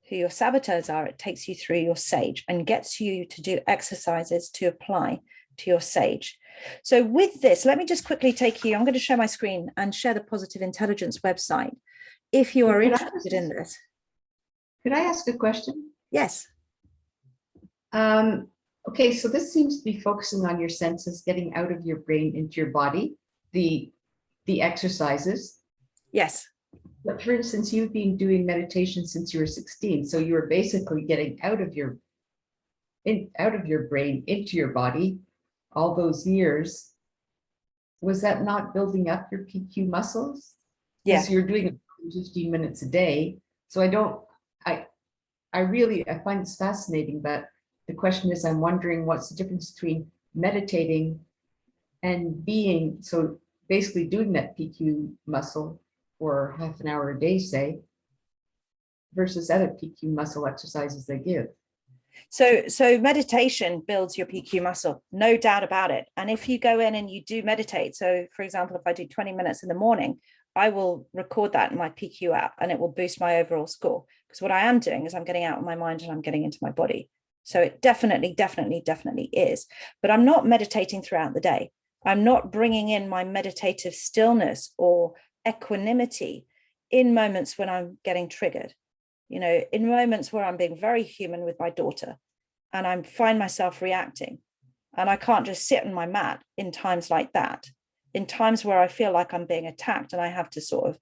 who your saboteurs are, it takes you through your sage and gets you to do exercises to apply to your sage. So with this, let me just quickly take you, I'm going to share my screen and share the Positive Intelligence website if you are interested in this. Could I ask a question? Yes. Okay, so this seems to be focusing on your senses, getting out of your brain into your body, the exercises. Yes. But for instance, you've been doing meditation since you were 16, so you were basically getting out of your brain into your body all those years. Was that not building up your PQ muscles? Yes. You're doing it 15 minutes a day. So I find this fascinating, but the question is, I'm wondering what's the difference between meditating and being, so basically doing that PQ muscle for half an hour a day, say, versus other PQ muscle exercises they give. So meditation builds your PQ muscle, no doubt about it. And if you go in and you do meditate, so for example, if I do 20 minutes in the morning, I will record that in my PQ app, and it will boost my overall score. Because what I am doing is I'm getting out of my mind and I'm getting into my body. So it definitely is. But I'm not meditating throughout the day. I'm not bringing in my meditative stillness or equanimity in moments when I'm getting triggered. In moments where I'm being very human with my daughter and I find myself reacting, and I can't just sit on my mat in times like that, in times where I feel like I'm being attacked and I have to sort of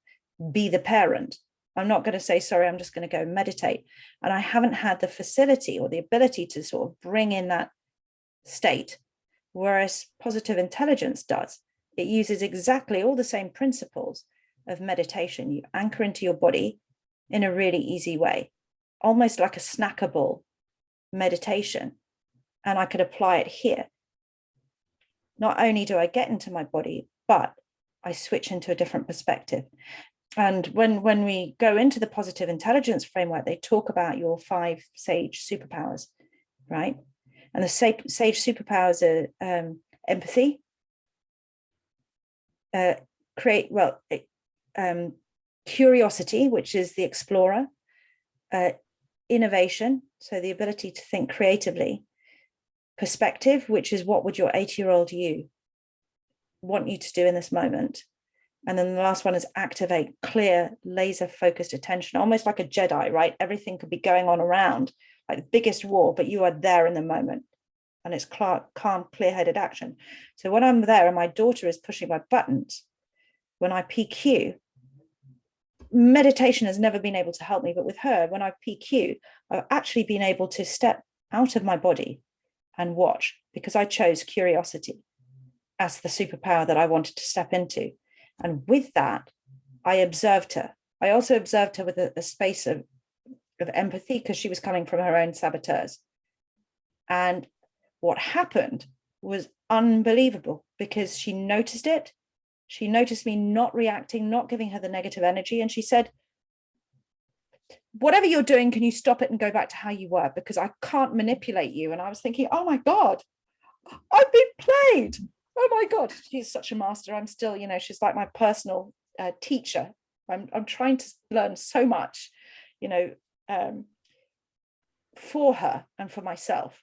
be the parent. I'm not going to say, sorry, I'm just going to go meditate. And I haven't had the facility or the ability to sort of bring in that state, whereas Positive Intelligence does. It uses exactly all the same principles of meditation. You anchor into your body in a really easy way, almost like a snackable meditation. And I could apply it here. Not only do I get into my body, but I switch into a different perspective. And when we go into the Positive Intelligence framework, they talk about your 5 sage superpowers, right? And the sage superpowers are empathy, curiosity, which is the explorer, innovation, so the ability to think creatively, perspective, which is what would your 80-year-old you want you to do in this moment. And then the last one is activate, clear, laser focused attention, almost like a Jedi, right? Everything could be going on around, like the biggest war, but you are there in the moment. And it's calm, clear-headed action. So when I'm there and my daughter is pushing my buttons, when I PQ, meditation has never been able to help me, but with her, when I PQ, I've actually been able to step out of my body and watch, because I chose curiosity as the superpower that I wanted to step into. And with that, I observed her. I also observed her with a space of empathy, because she was coming from her own saboteurs. And what happened was unbelievable, because she noticed it She noticed me not reacting, not giving her the negative energy. And she said, whatever you're doing, can you stop it and go back to how you were? Because I can't manipulate you. And I was thinking, oh my God, I've been played. Oh my God, she's such a master. I'm still, she's like my personal teacher. I'm trying to learn so much, for her and for myself.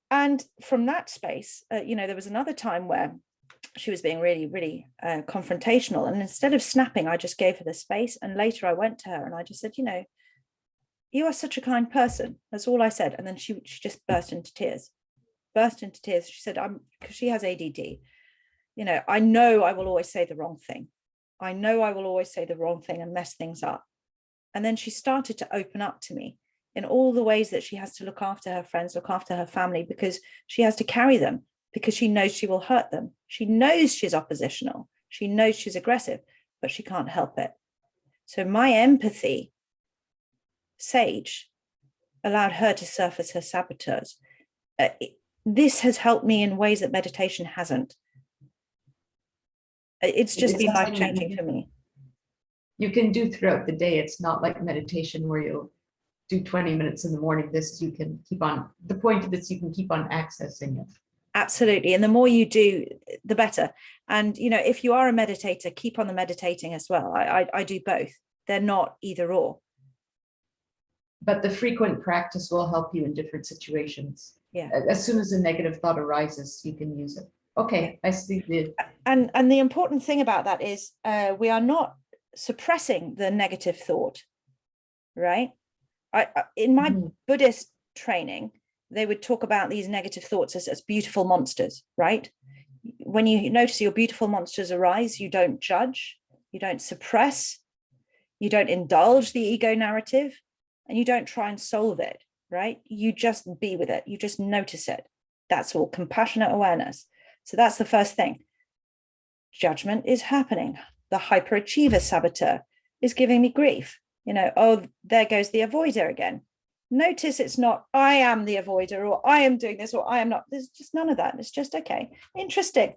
And from that space, there was another time where she was being really, really confrontational. And instead of snapping, I just gave her the space. And later I went to her and I just said, you are such a kind person. That's all I said. And then she just burst into tears. She said, because she has ADD. I know I will always say the wrong thing. I know I will always say the wrong thing and mess things up. And then she started to open up to me in all the ways that she has to look after her friends, look after her family, because she has to carry them, because she knows she will hurt them. She knows she's oppositional. She knows she's aggressive, but she can't help it. So my empathy, Sage, allowed her to surface her saboteurs. This has helped me in ways that meditation hasn't. It's just been life-changing for me. You can do throughout the day. It's not like meditation where you'll do 20 minutes in the morning. This you can keep on. The point of this, you can keep on accessing it. Absolutely. And the more you do, the better. And, if you are a meditator, keep on the meditating as well. I do both. They're not either or. But the frequent practice will help you in different situations. Yeah. As soon as a negative thought arises, you can use it. Okay, I see. And the important thing about that is we are not suppressing the negative thought, right? In my Buddhist training, they would talk about these negative thoughts as beautiful monsters, right? When you notice your beautiful monsters arise, you don't judge, you don't suppress, you don't indulge the ego narrative, and you don't try and solve it, right? You just be with it. You just notice it. That's all compassionate awareness. So that's the first thing. Judgment is happening. The hyperachiever saboteur is giving me grief. Oh, there goes the avoider again. Notice it's not, I am the avoider, or I am doing this, or I am not. There's just none of that. It's just, okay, interesting.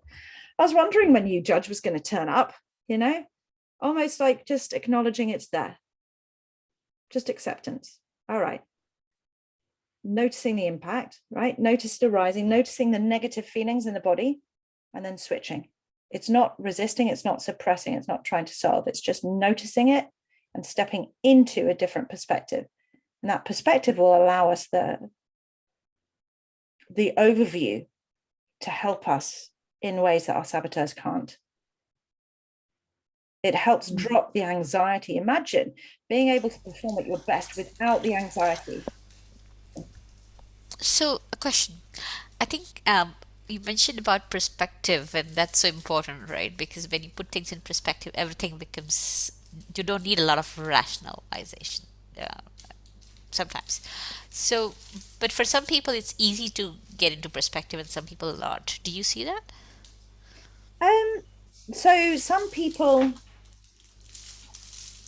I was wondering when you judge was going to turn up, almost like just acknowledging it's there. Just acceptance. All right. Noticing the impact, right? Notice it arising, noticing the negative feelings in the body, and then switching. It's not resisting, it's not suppressing, it's not trying to solve. It's just noticing it and stepping into a different perspective. And that perspective will allow us the overview to help us in ways that our saboteurs can't. It helps drop the anxiety. Imagine being able to perform at your best without the anxiety. So, a question. I think you mentioned about perspective, and that's so important, right? Because when you put things in perspective, everything becomes, you don't need a lot of rationalization sometimes. So, but for some people, it's easy to get into perspective, and some people not. Do you see that? So some people,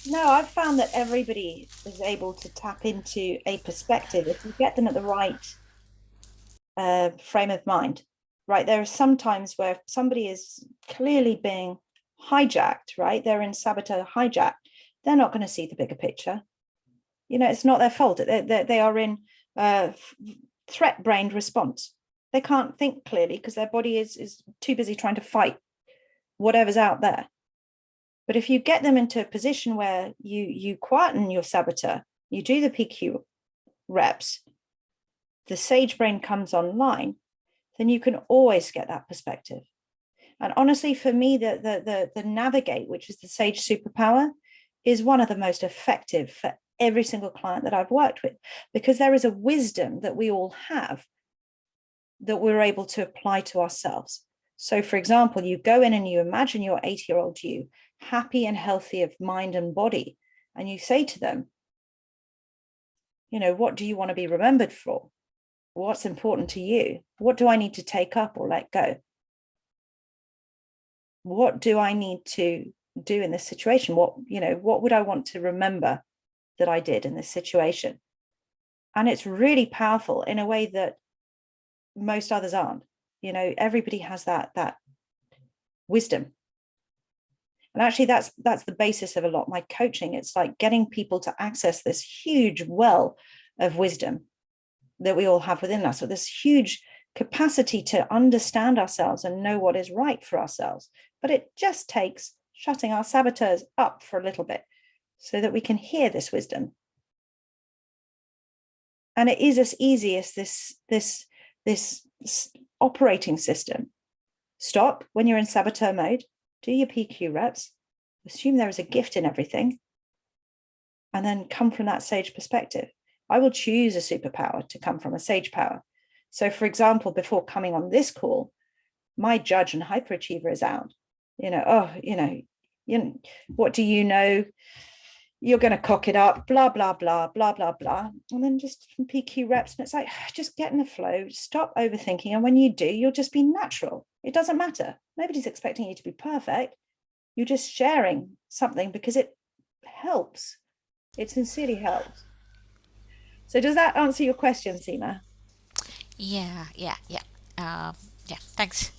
no, I've found that everybody is able to tap into a perspective if you get them at the right frame of mind, right? There are some times where somebody is clearly being hijacked, right? They're in saboteur hijack. They're not going to see the bigger picture. It's not their fault. They are in threat-brained response. They can't think clearly because their body is too busy trying to fight whatever's out there. But if you get them into a position where you quieten your saboteur, you do the PQ reps, the sage brain comes online, then you can always get that perspective. And honestly, for me, the navigate, which is the sage superpower, is one of the most effective for every single client that I've worked with, because there is a wisdom that we all have that we're able to apply to ourselves. So for example, you go in and you imagine your 80-year-old you, happy and healthy of mind and body, and you say to them, what do you want to be remembered for? What's important to you? What do I need to take up or let go? What do I need to do in this situation? What would I want to remember that I did in this situation? And it's really powerful in a way that most others aren't. Everybody has that wisdom And actually that's the basis of a lot of my coaching. It's like getting people to access this huge well of wisdom that we all have within us. So this huge capacity to understand ourselves and know what is right for ourselves. But it just takes shutting our saboteurs up for a little bit so that we can hear this wisdom. And it is as easy as this operating system. Stop when you're in saboteur mode, do your PQ reps, assume there is a gift in everything, and then come from that sage perspective. I will choose a superpower to come from a sage power. So for example, before coming on this call, my judge and hyperachiever is out. What do you know? You're going to cock it up, blah, blah, blah, blah, blah, blah. And then just from PQ reps, and it's like, just get in the flow, stop overthinking. And when you do, you'll just be natural. It doesn't matter. Nobody's expecting you to be perfect. You're just sharing something because it helps. It sincerely helps. So does that answer your question, Seema? Yeah. Thanks.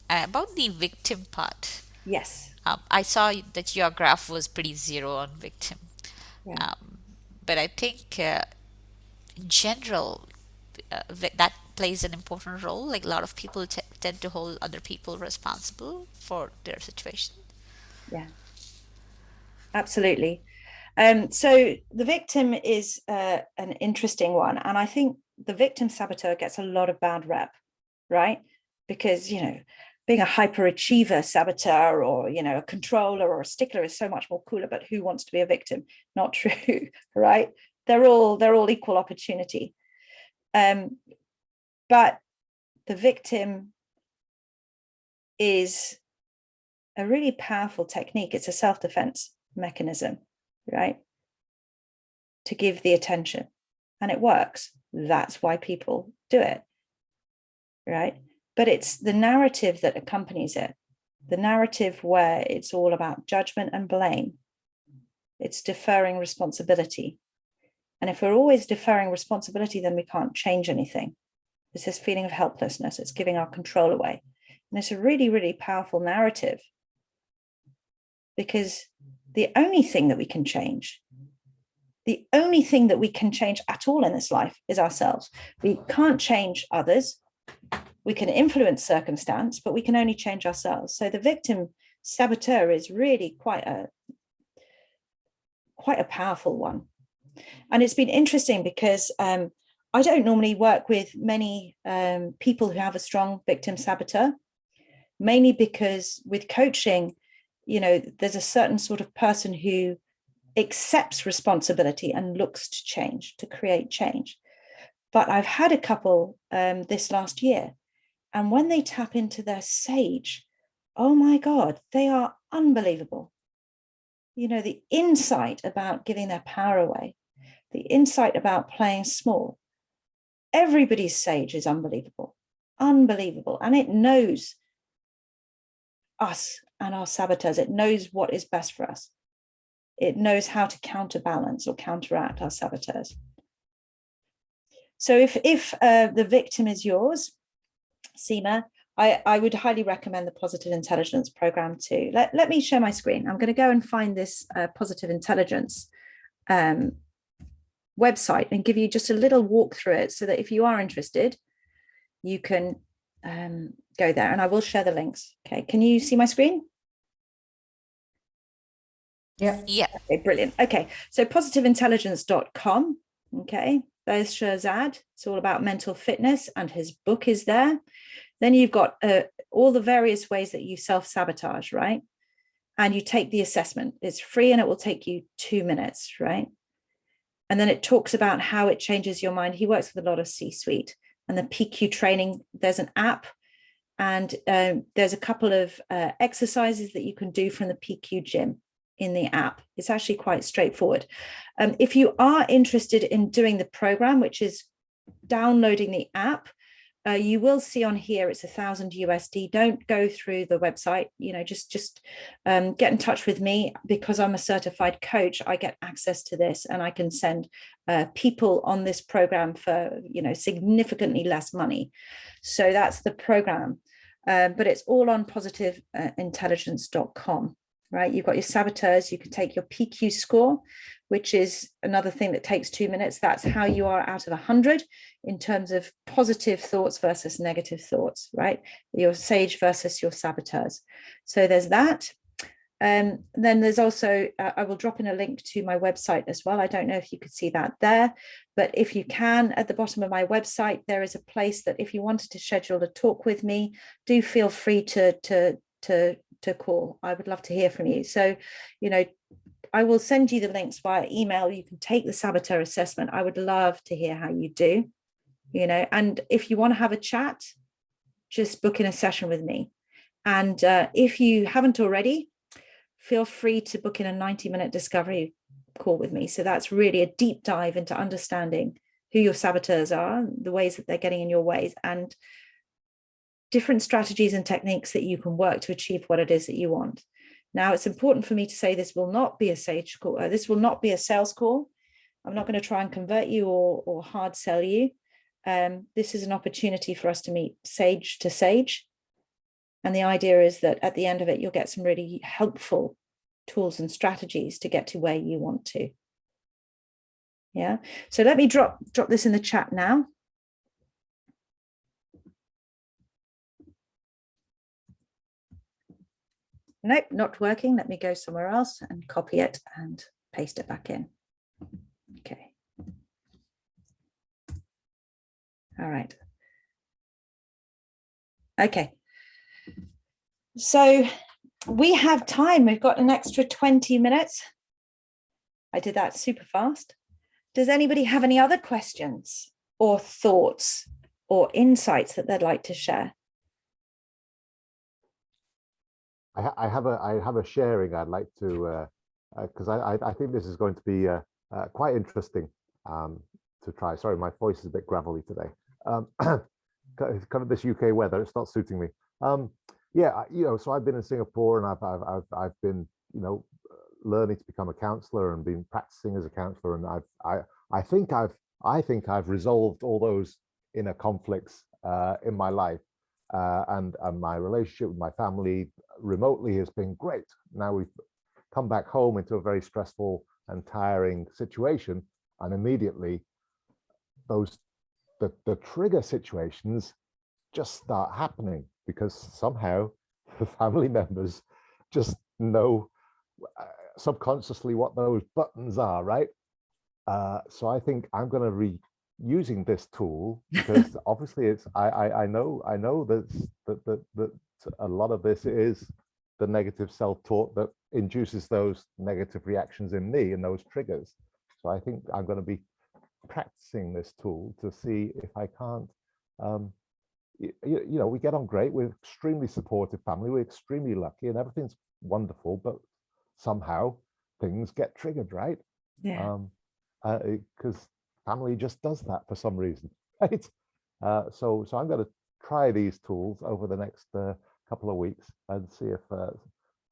About the victim part. Yes. I saw that your graph was pretty zero on victim. Yeah. But I think in general, that plays an important role. Like a lot of people tend to hold other people responsible for their situation. Yeah, absolutely. So the victim is an interesting one. And I think the victim saboteur gets a lot of bad rep, right? Because, being a hyperachiever saboteur or, a controller or a stickler is so much more cooler, but who wants to be a victim? Not true, right? They're all equal opportunity. But the victim is a really powerful technique. It's a self-defense mechanism, right? To give the attention, and it works. That's why people do it, right? But it's the narrative that accompanies it, the narrative where it's all about judgment and blame. It's deferring responsibility. And if we're always deferring responsibility, then we can't change anything. It's this feeling of helplessness. It's giving our control away. And it's a really, really powerful narrative, because the only thing that we can change, the only thing that we can change at all in this life is ourselves. We can't change others. We can influence circumstance, but we can only change ourselves. So the victim saboteur is really quite a powerful one. And it's been interesting because I don't normally work with many people who have a strong victim saboteur, mainly because with coaching, there's a certain sort of person who accepts responsibility and looks to change, to create change. But I've had a couple this last year, and when they tap into their sage, oh my God, they are unbelievable. The insight about giving their power away, the insight about playing small. Everybody's sage is unbelievable. And it knows us and our saboteurs. It knows what is best for us. It knows how to counterbalance or counteract our saboteurs. So if the victim is yours, Seema, I would highly recommend the Positive Intelligence program too. Let me share my screen. I'm going to go and find this Positive Intelligence website and give you just a little walk through it, so that if you are interested, you can go there, and I will share the links. Okay, can you see my screen? Yeah. Okay, brilliant. Okay, so positiveintelligence.com. Okay, there's Shahzad. It's all about mental fitness, and his book is there. Then you've got all the various ways that you self-sabotage, right? And you take the assessment. It's free and it will take you 2 minutes, right? And then it talks about how it changes your mind. He works with a lot of C-suite. And the PQ training, there's an app, and there's a couple of exercises that you can do from the PQ gym in the app. It's actually quite straightforward. If you are interested in doing the program, which is downloading the app, you will see on here it's $1,000 USD. Don't go through the website. Just get in touch with me, because I'm a certified coach. I get access to this, and I can send people on this program for significantly less money. So that's the program, but it's all on positiveintelligence.com. right? You've got your saboteurs. You can take your PQ score, which is another thing that takes 2 minutes. That's how you are out of 100 in terms of positive thoughts versus negative thoughts, right? Your sage versus your saboteurs. So there's that. Then there's also, I will drop in a link to my website as well. I don't know if you could see that there, but if you can, at the bottom of my website, there is a place that if you wanted to schedule a talk with me, do feel free to call. I would love to hear from you. So, you know, I will send you the links via email. You can take the saboteur assessment. I would love to hear how you do, you know, and if you want to have a chat, just book in a session with me. And if you haven't already, feel free to book in a 90-minute discovery call with me. So that's really a deep dive into understanding who your saboteurs are, the ways that they're getting in your ways, and different strategies and techniques that you can work to achieve what it is that you want. Now, it's important for me to say this will not be a sage call. This will not be a sales call. I'm not going to try and convert you or hard sell you. This is an opportunity for us to meet sage to sage. And the idea is that at the end of it, you'll get some really helpful tools and strategies to get to where you want to. Yeah. So let me drop this in the chat now. Nope, not working. Let me go somewhere else and copy it and paste it back in. Okay. All right. Okay. So we have time. We've got an extra 20 minutes. I did that super fast. Does anybody have any other questions or thoughts or insights that they'd like to share? I have a sharing I'd like to, because I think this is going to be quite interesting to try. Sorry, my voice is a bit gravelly today. Kind of this UK weather, it's not suiting me. Yeah, you know, so I've been in Singapore and I've been, you know, learning to become a counselor and been practicing as a counselor, and I think I've resolved all those inner conflicts in my life, and my relationship with my family remotely has been great. Now we've come back home into a very stressful and tiring situation, and immediately the trigger situations just start happening because somehow the family members just know subconsciously what those buttons are, right? So I think I'm going to be using this tool because obviously it's I know that a lot of this is the negative self-talk that induces those negative reactions in me and those triggers. So I think I'm going to be practicing this tool to see if I can't you know, we get on great, we're extremely supportive family, we're extremely lucky and everything's wonderful, but somehow things get triggered, right? Yeah. Because family just does that for some reason, right? So I'm going to try these tools over the next couple of weeks and see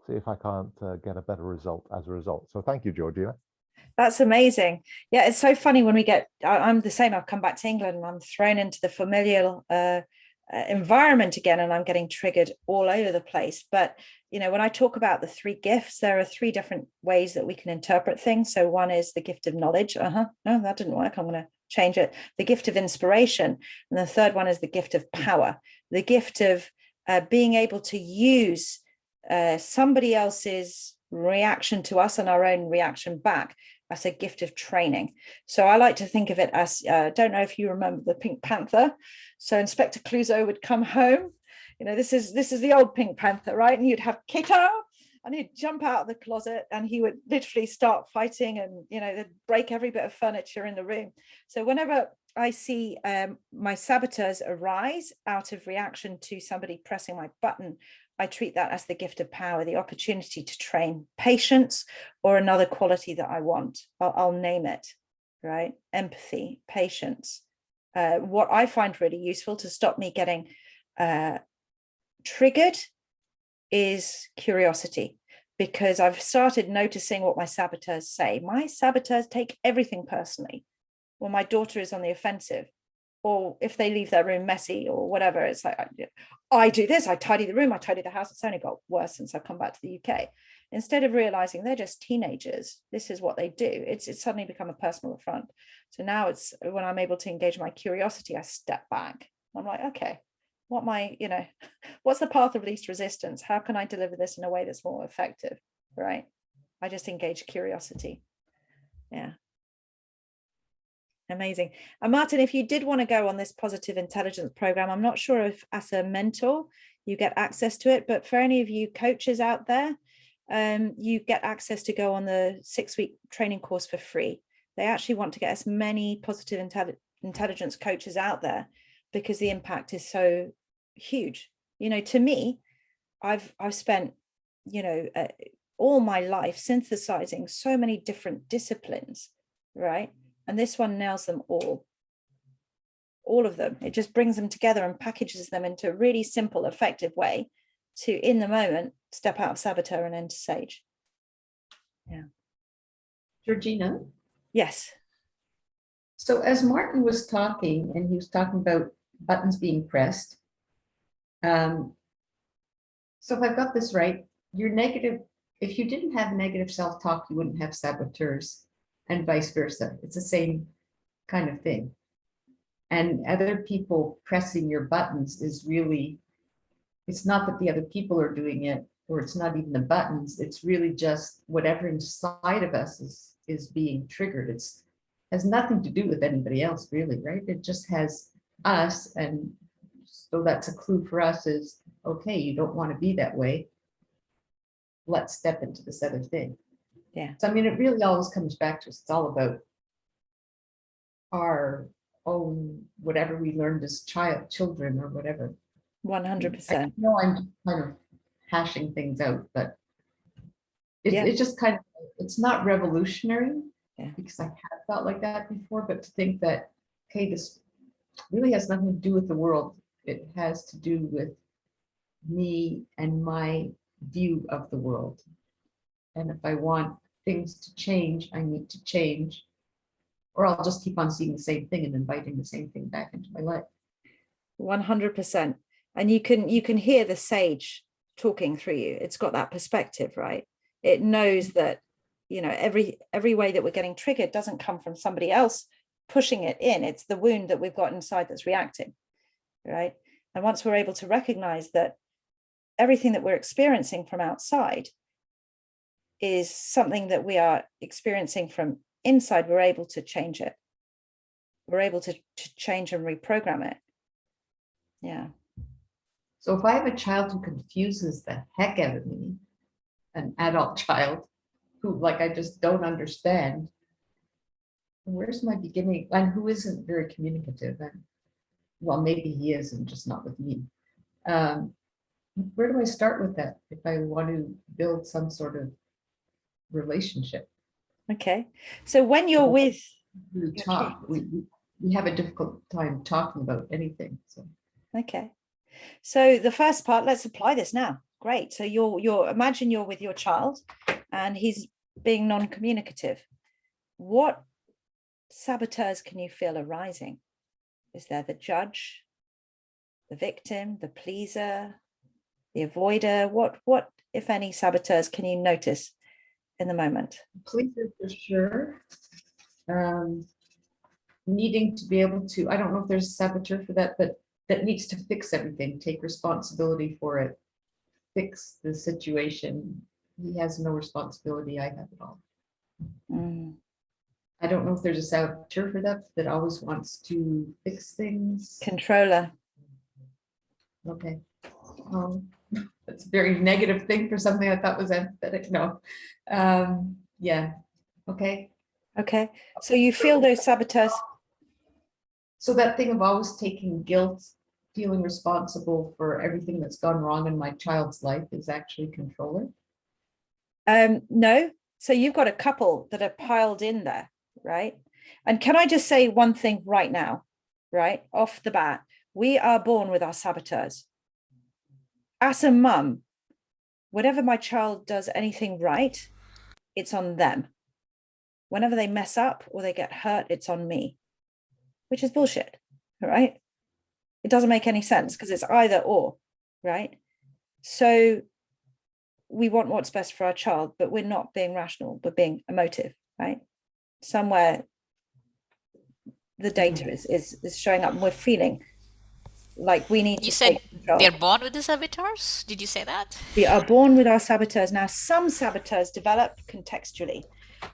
if I can't get a better result as a result. So thank you, Georgina. That's amazing. Yeah, it's so funny when we get, I'm the same, I've come back to England and I'm thrown into the familial environment again, and I'm getting triggered all over the place. But, you know, when I talk about the 3 gifts, there are 3 different ways that we can interpret things. So one is the gift of knowledge. No, that didn't work. I'm going to change it. The gift of inspiration. And the third one is the gift of power, the gift of being able to use somebody else's reaction to us and our own reaction back as a gift of training. So I like to think of it as, don't know if you remember the Pink Panther. So Inspector Clouseau would come home. You know, this is the old Pink Panther, right? And you'd have Kito, and he'd jump out of the closet and he would literally start fighting, and, you know, they'd break every bit of furniture in the room. So whenever I see my saboteurs arise out of reaction to somebody pressing my button, I treat that as the gift of power, the opportunity to train patience or another quality that I want. I'll name it, right? Empathy, patience. What I find really useful to stop me getting triggered is curiosity, because I've started noticing what my saboteurs say. My saboteurs take everything personally. When my daughter is on the offensive, or if they leave their room messy or whatever, it's like, I do this, I tidy the room, I tidy the house. It's only got worse since I've come back to the UK. instead of realizing they're just teenagers, this is what they do, it's suddenly become a personal affront. So now it's when I'm able to engage my curiosity, I step back. I'm like, okay, what's the path of least resistance? How can I deliver this in a way that's more effective, right? I just engage curiosity. Yeah. Amazing. And Martin, if you did want to go on this positive intelligence program, I'm not sure if as a mentor you get access to it, but for any of you coaches out there, you get access to go on the 6-week training course for free. They actually want to get as many positive intelligence coaches out there because the impact is so huge. To me, I've spent, all my life synthesizing so many different disciplines, right? And this one nails them all of them. It just brings them together and packages them into a really simple, effective way to, in the moment, step out of saboteur and into sage. Yeah. Georgina? Yes. So as Martin was talking, and he was talking about buttons being pressed. So if I've got this right, you're negative. If you didn't have negative self-talk, you wouldn't have saboteurs, and vice versa. It's the same kind of thing. And other people pressing your buttons is really, it's not that the other people are doing it, or it's not even the buttons. It's really just whatever inside of us is being triggered. It's has nothing to do with anybody else, really, right? It just has us. And so that's a clue for us is, okay, you don't want to be that way. Let's step into this other thing. Yeah. So, I mean, it really always comes back to us. It's all about our own, whatever we learned as children or whatever. 100%. I know I'm just kind of hashing things out, but it's just kind of, it's not revolutionary, because I have felt like that before, but to think that, okay, this really has nothing to do with the world. It has to do with me and my view of the world. And if I want things to change, I need to change, or I'll just keep on seeing the same thing and inviting the same thing back into my life. 100%. And you can hear the sage talking through you. It's got that perspective, right? It knows that, every way that we're getting triggered doesn't come from somebody else pushing it in. It's the wound that we've got inside that's reacting, right? And once we're able to recognize that everything that we're experiencing from outside is something that we are experiencing from inside, we're able to change it. We're able to change and reprogram it. Yeah. So if I have a child who confuses the heck out of me, an adult child who, like, I just don't understand, where's my beginning? And who isn't very communicative? And well, maybe he is, and just not with me. Where do I start with that if I want to build some sort of relationship? Okay. So when you're with we talk, we have a difficult time talking about anything. So okay. So the first part, let's apply this now. Great. So you're imagine you're with your child and he's being non-communicative. What saboteurs can you feel arising? Is there the judge, the victim, the pleaser, the avoider? What, if any, saboteurs can you notice in the moment? Pleaser for sure. Needing to be able to, I don't know if there's a saboteur for that, but that needs to fix everything, take responsibility for it, fix the situation. He has no responsibility, I have it all. I don't know if there's a saboteur for that always wants to fix things. Controller. Okay. That's a very negative thing for something I thought was empathetic. No. Yeah. Okay. Okay. So you feel those saboteurs. So that thing of always taking guilt, feeling responsible for everything that's gone wrong in my child's life is actually controller? No. So you've got a couple that are piled in there, right? And can I just say one thing right now, right? Off the bat, we are born with our saboteurs. As a mum, whenever my child does anything right, it's on them. Whenever they mess up or they get hurt, it's on me, which is bullshit, right? It doesn't make any sense because it's either or, right? So we want what's best for our child, but we're not being rational, we're being emotive, right? Somewhere the data is showing up and we're feeling like we need You to said take control. they're born with the saboteurs? Did you say that? We are born with our saboteurs. Now, some saboteurs develop contextually.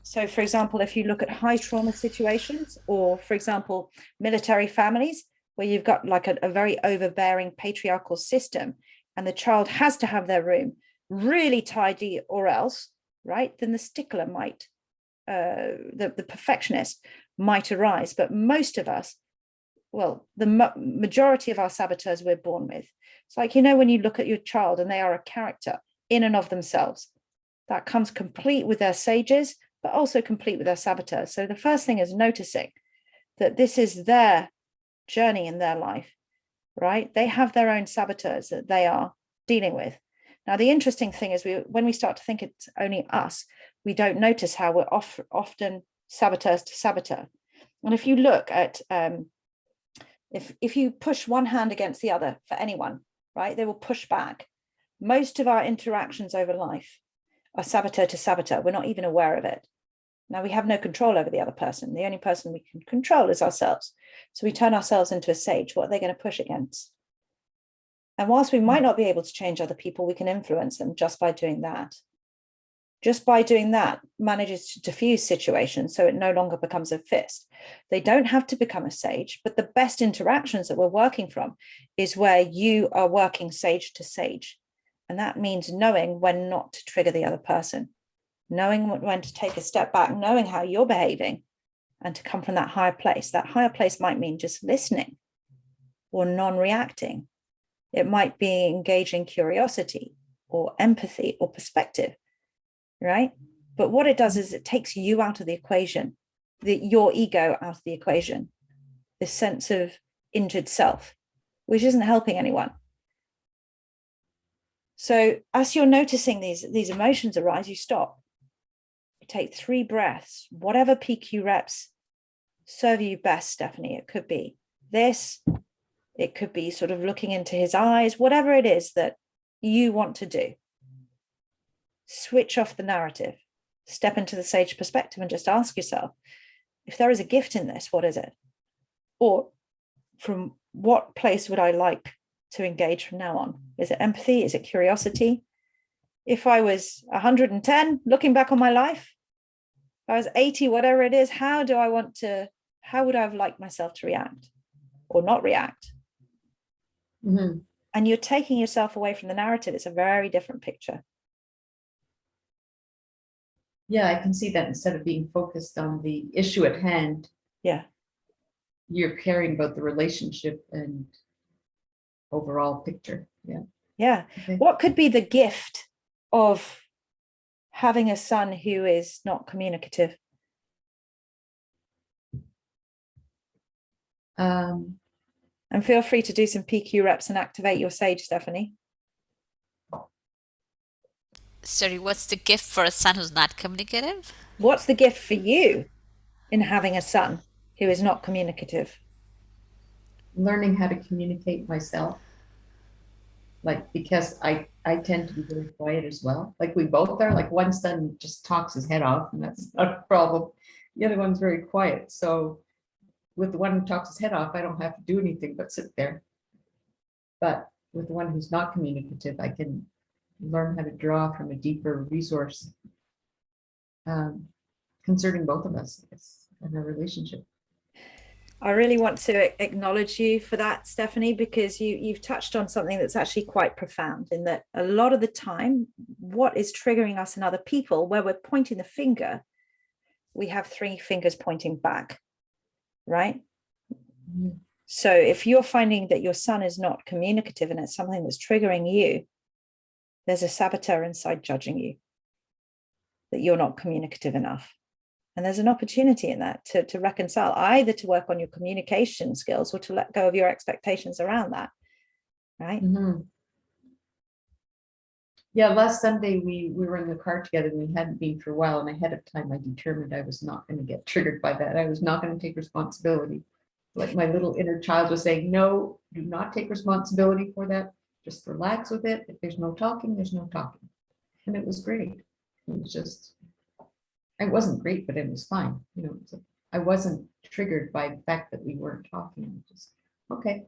So, for example, if you look at high trauma situations, or for example, military families, where you've got like a very overbearing patriarchal system, and the child has to have their room really tidy or else, right, then the stickler might, the perfectionist might arise. But most of us, well, the majority of our saboteurs we're born with. It's like, you know, when you look at your child and they are a character in and of themselves, that comes complete with their sages, but also complete with their saboteurs. So the first thing is noticing that this is their journey in their life, right? They have their own saboteurs that they are dealing with. Now, the interesting thing is when we start to think it's only us, we don't notice how we're often saboteurs to saboteur. And if you look at, if you push one hand against the other for anyone, right, they will push back. Most of our interactions over life are saboteur to saboteur. We're not even aware of it. Now, we have no control over the other person. The only person we can control is ourselves. So we turn ourselves into a sage. What are they going to push against? And whilst we might not be able to change other people, we can influence them just by doing that. Just by doing that, manages to diffuse situations so it no longer becomes a fist. They don't have to become a sage, but the best interactions that we're working from is where you are working sage to sage. And that means knowing when not to trigger the other person, knowing when to take a step back, knowing how you're behaving, and to come from that higher place. That higher place might mean just listening or non-reacting. It might be engaging curiosity or empathy or perspective, right? But what it does is it takes you out of the equation, your ego out of the equation, this sense of injured self, which isn't helping anyone. So as you're noticing these emotions arise, you stop. You take 3 breaths, whatever PQ reps serve you best, Stephanie. It could be this, it could be sort of looking into his eyes, whatever it is that you want to do. Switch off the narrative, step into the sage perspective and just ask yourself, if there is a gift in this, what is it? Or from what place would I like to engage from now on? Is it empathy? Is it curiosity? If I was 110, looking back on my life, if I was 80, whatever it is, how would I have liked myself to react or not react? Mm-hmm. And you're taking yourself away from the narrative. It's a very different picture. Yeah, I can see that instead of being focused on the issue at hand, Yeah. you're caring about the relationship and overall picture. Yeah. Yeah. Okay. What could be the gift of having a son who is not communicative? And feel free to do some PQ reps and activate your sage, Stephanie. Sorry, what's the gift for a son who's not communicative? What's the gift for you in having a son who is not communicative? Learning how to communicate myself. Like, because I tend to be very quiet as well. Like we both are. Like one son just talks his head off, and that's not a problem. The other one's very quiet. So with the one who talks his head off, I don't have to do anything but sit there. But with the one who's not communicative, I can learn how to draw from a deeper resource concerning both of us in a relationship. I really want to acknowledge you for that, Stephanie, because you've touched on something that's actually quite profound, in that a lot of the time, what is triggering us in other people, where we're pointing the finger, we have 3 fingers pointing back, right? Mm-hmm. So if you're finding that your son is not communicative and it's something that's triggering you, there's a saboteur inside judging you, that you're not communicative enough. And there's an opportunity in that to reconcile, either to work on your communication skills or to let go of your expectations around that, right? Mm-hmm. Yeah, last Sunday we were in the car together and we hadn't been for a while, and ahead of time I determined I was not going to get triggered by that. I was not going to take responsibility. Like my little inner child was saying, no, do not take responsibility for that. Just relax with it. If there's no talking, there's no talking. And it was great. It was just, it wasn't great, but it was fine. You know, so I wasn't triggered by the fact that we weren't talking. Just, okay.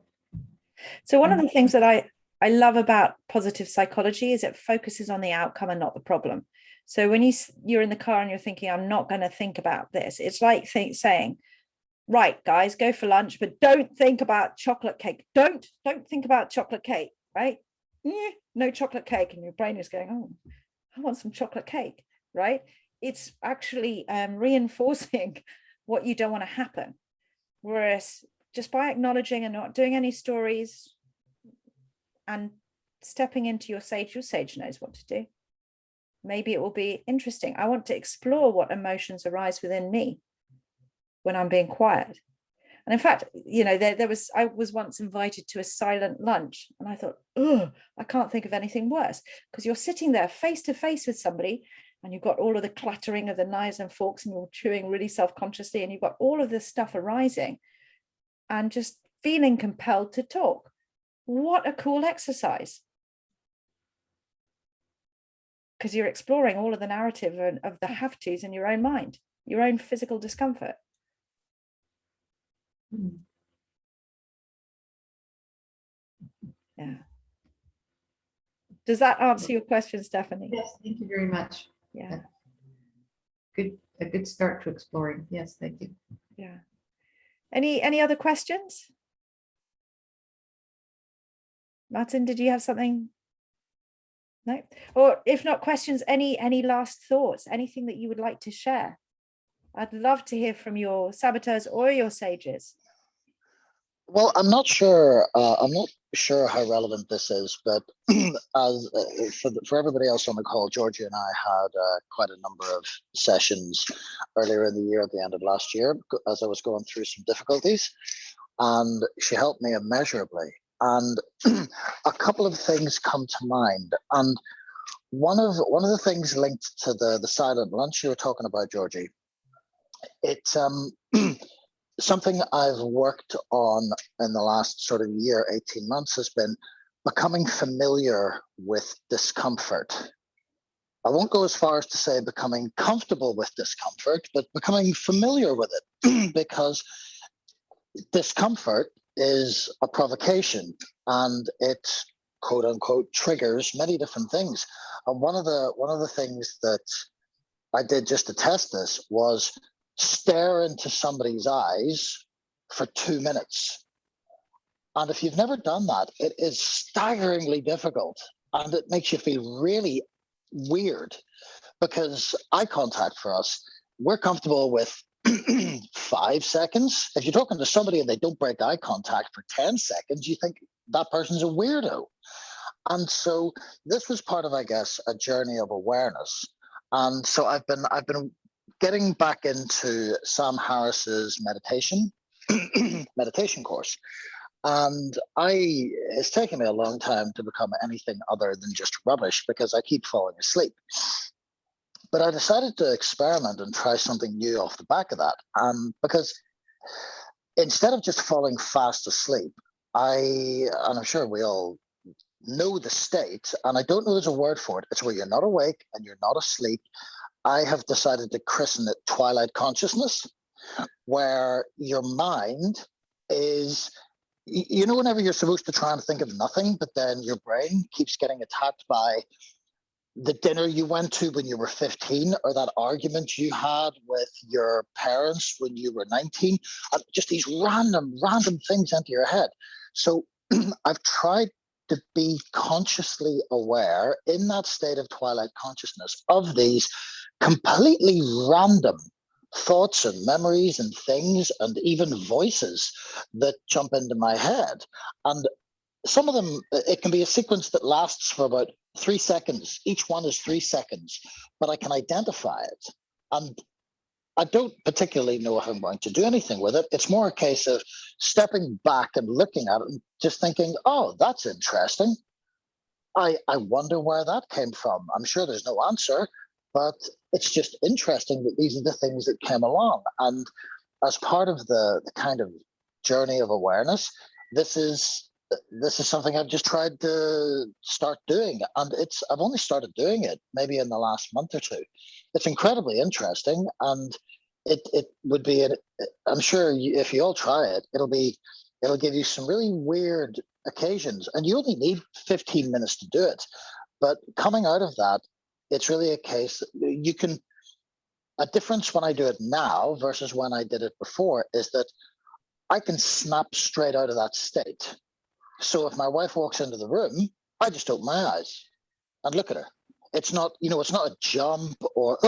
So one of the things that I love about positive psychology is it focuses on the outcome and not the problem. So when you're in the car and you're thinking, I'm not going to think about this, it's like saying, right, guys, go for lunch, but don't think about chocolate cake. Don't think about chocolate cake, right? No chocolate cake. And your brain is going, oh, I want some chocolate cake, right? It's actually reinforcing what you don't want to happen. Whereas just by acknowledging and not doing any stories and stepping into your sage knows what to do. Maybe it will be interesting. I want to explore what emotions arise within me when I'm being quiet. And in fact, you know, I was once invited to a silent lunch, and I thought, oh, I can't think of anything worse, because you're sitting there face to face with somebody, and you've got all of the clattering of the knives and forks, and you're chewing really self-consciously, and you've got all of this stuff arising, and just feeling compelled to talk. What a cool exercise. Because you're exploring all of the narrative of the have-tos in your own mind, your own physical discomfort. Yeah. Does that answer your question, Stephanie? Yes, thank you very much. Yeah. A good start to exploring. Yes, thank you. Yeah. Any other questions? Martin, did you have something? No? Or if not questions, any last thoughts, anything that you would like to share? I'd love to hear from your saboteurs or your sages. Well, I'm not sure. I'm not sure how relevant this is, but as for everybody else on the call, Georgia and I had quite a number of sessions earlier in the year, at the end of last year, as I was going through some difficulties, and she helped me immeasurably. And a couple of things come to mind, and one of the things linked to the silent lunch you were talking about, Georgie. It's something I've worked on in the last sort of year, 18 months, has been becoming familiar with discomfort. I won't go as far as to say becoming comfortable with discomfort, but becoming familiar with it, because discomfort is a provocation, and it, quote unquote, triggers many different things. And one of the things that I did just to test this was stare into somebody's eyes for 2 minutes. And if you've never done that, it is staggeringly difficult, and it makes you feel really weird, because eye contact for us, we're comfortable with 5 seconds. If you're talking to somebody and they don't break eye contact for 10 seconds, you think that person's a weirdo. And so this was part of, I guess, a journey of awareness. And so I've been getting back into Sam Harris's meditation course. And it's taken me a long time to become anything other than just rubbish, because I keep falling asleep. But I decided to experiment and try something new off the back of that. Because instead of just falling fast asleep, and I'm sure we all know the state, and I don't know there's a word for it. It's where you're not awake and you're not asleep. I have decided to christen it Twilight Consciousness, where your mind is, you know, whenever you're supposed to try and think of nothing, but then your brain keeps getting attacked by the dinner you went to when you were 15, or that argument you had with your parents when you were 19, and just these random things enter your head. So I've tried to be consciously aware in that state of Twilight Consciousness of these completely random thoughts and memories and things, and even voices that jump into my head. And some of them, it can be a sequence that lasts for about 3 seconds. Each one is 3 seconds, but I can identify it. And I don't particularly know if I'm going to do anything with it. It's more a case of stepping back and looking at it and just thinking, oh, that's interesting. I wonder where that came from. I'm sure there's no answer, but it's just interesting that these are the things that came along. And as part of the kind of journey of awareness, this is this is something I've just tried to start doing, and I've only started doing it maybe in the last month or two. It's incredibly interesting, and it would be I'm sure if you all try it, it'll give you some really weird occasions, and you only need 15 minutes to do it. But coming out of that, it's really a case that a difference when I do it now versus when I did it before is that I can snap straight out of that state. So if my wife walks into the room, I just open my eyes and look at her. It's not, it's not a jump or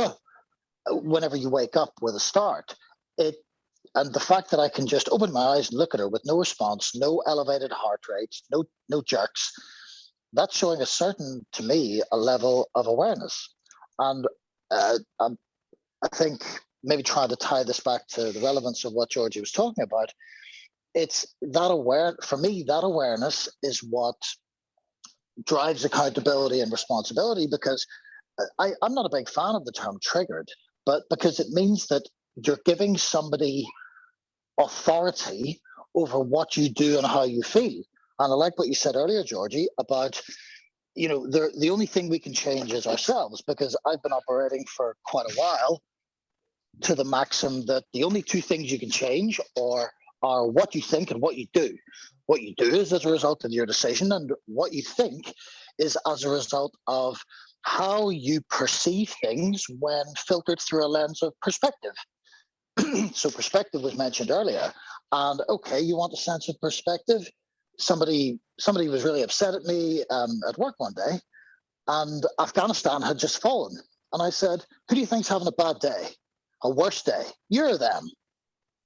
whenever you wake up with a start. And the fact that I can just open my eyes and look at her with no response, no elevated heart rates, no jerks, that's showing to me, a level of awareness. And I think maybe trying to tie this back to the relevance of what Georgie was talking about, it's that for me, that awareness is what drives accountability and responsibility, because I'm not a big fan of the term triggered, but because it means that you're giving somebody authority over what you do and how you feel. And I like what you said earlier, Georgie, about, the only thing we can change is ourselves, because I've been operating for quite a while to the maxim that the only two things you can change are what you think and what you do. What you do is as a result of your decision, and what you think is as a result of how you perceive things when filtered through a lens of perspective. So perspective was mentioned earlier, and okay, you want a sense of perspective. Somebody was really upset at me at work one day, and Afghanistan had just fallen, and I said, "Who do you think's having a bad day? A worse day? You're them."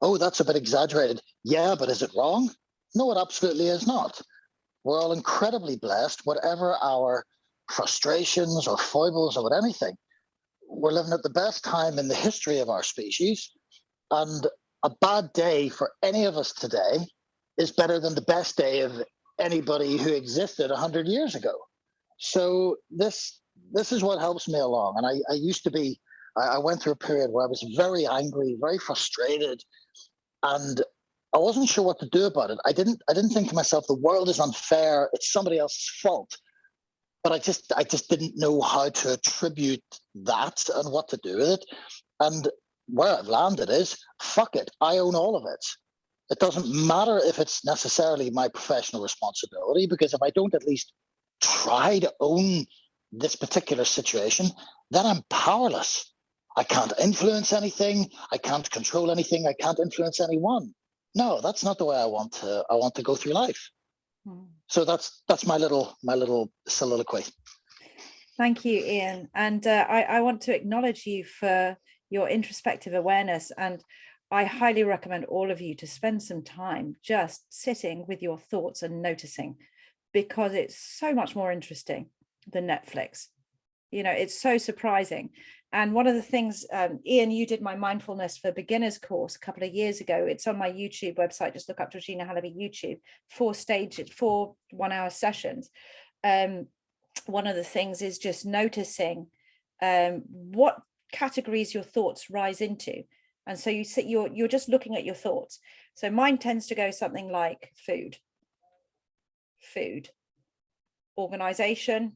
"Oh, that's a bit exaggerated." "Yeah, but is it wrong?" No, it absolutely is not. We're all incredibly blessed, whatever our frustrations or foibles or anything. We're living at the best time in the history of our species, and a bad day for any of us today is better than the best day of anybody who existed 100 years ago. So this is what helps me along. And I used to be, I went through a period where I was very angry, very frustrated, and I wasn't sure what to do about it. I didn't think to myself, the world is unfair, it's somebody else's fault. But I just didn't know how to attribute that and what to do with it. And where I've landed is, fuck it, I own all of it. It doesn't matter if it's necessarily my professional responsibility, because if I don't at least try to own this particular situation, then I'm powerless. I can't influence anything. I can't control anything. I can't influence anyone. No, that's not the way I want to go through life. So that's my little soliloquy. Thank you, Ian. And I want to acknowledge you for your introspective awareness. And I highly recommend all of you to spend some time just sitting with your thoughts and noticing, because it's so much more interesting than Netflix. It's so surprising. And one of the things, Ian, you did my mindfulness for beginners course a couple of years ago. It's on my YouTube website. Just look up Georgina Hallaby YouTube, 4 1-hour sessions. One of the things is just noticing what categories your thoughts rise into. And so you're just looking at your thoughts. So mine tends to go something like food, organization,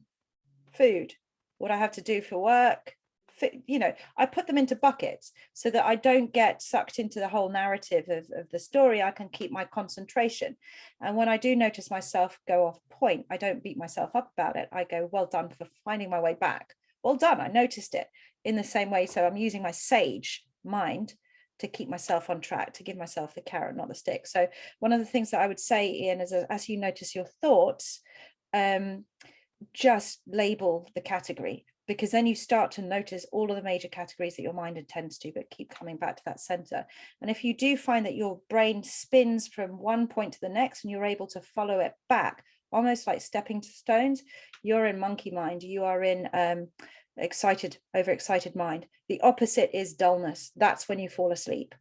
food, what I have to do for work. I put them into buckets so that I don't get sucked into the whole narrative of the story. I can keep my concentration. And when I do notice myself go off point, I don't beat myself up about it. I go, well done for finding my way back. Well done, I noticed it. In the same way, so I'm using my sage mind to keep myself on track, to give myself the carrot, not the stick. So one of the things that I would say, Ian, is as you notice your thoughts, just label the category, because then you start to notice all of the major categories that your mind intends to, but keep coming back to that center. And if you do find that your brain spins from one point to the next and you're able to follow it back, almost like stepping stones, you're in monkey mind, you are in overexcited mind. The opposite is dullness. That's when you fall asleep,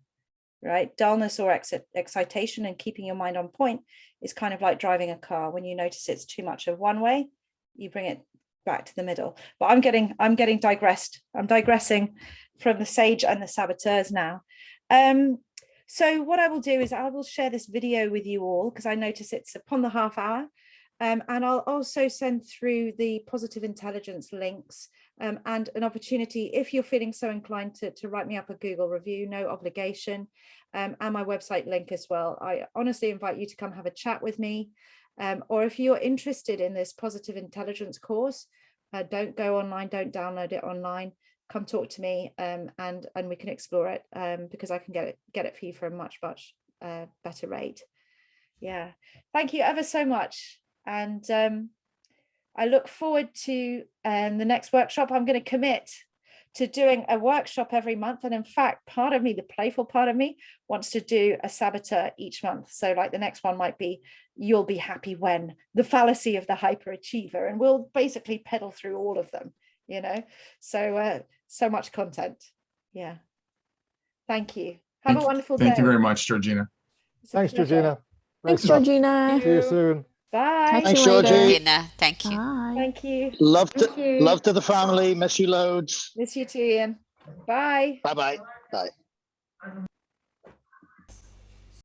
right? Dullness or excitation and keeping your mind on point is kind of like driving a car. When you notice it's too much of one way, you bring it back to the middle. But I'm getting digressed. I'm digressing from the sage and the saboteurs now. So what I will do is I will share this video with you all, because I notice it's upon the half hour. And I'll also send through the positive intelligence links and an opportunity, if you're feeling so inclined, to write me up a Google review, no obligation, and my website link as well. I honestly invite you to come have a chat with me. Or if you're interested in this positive intelligence course, don't go online, don't download it online. Come talk to me, and we can explore it, because I can get it for you for a much better rate. Yeah, thank you ever so much. And I look forward to the next workshop. I'm going to commit to doing a workshop every month. And in fact, part of me, the playful part of me, wants to do a saboteur each month. So like the next one might be, you'll be happy when, the fallacy of the hyperachiever. And we'll basically pedal through all of them, you know. So, so much content. Yeah. Thank you. Have a wonderful day. Thank you very much, Georgina. Thanks, Georgina. Thanks, Great stuff. Georgina. See you soon. Bye. Talk to Thanks, you later. Georgie. Gina, thank you. Bye. Thank you. Love Thank you. love to the family. Miss you loads. Miss you too, Ian. Bye. Bye-bye. Bye.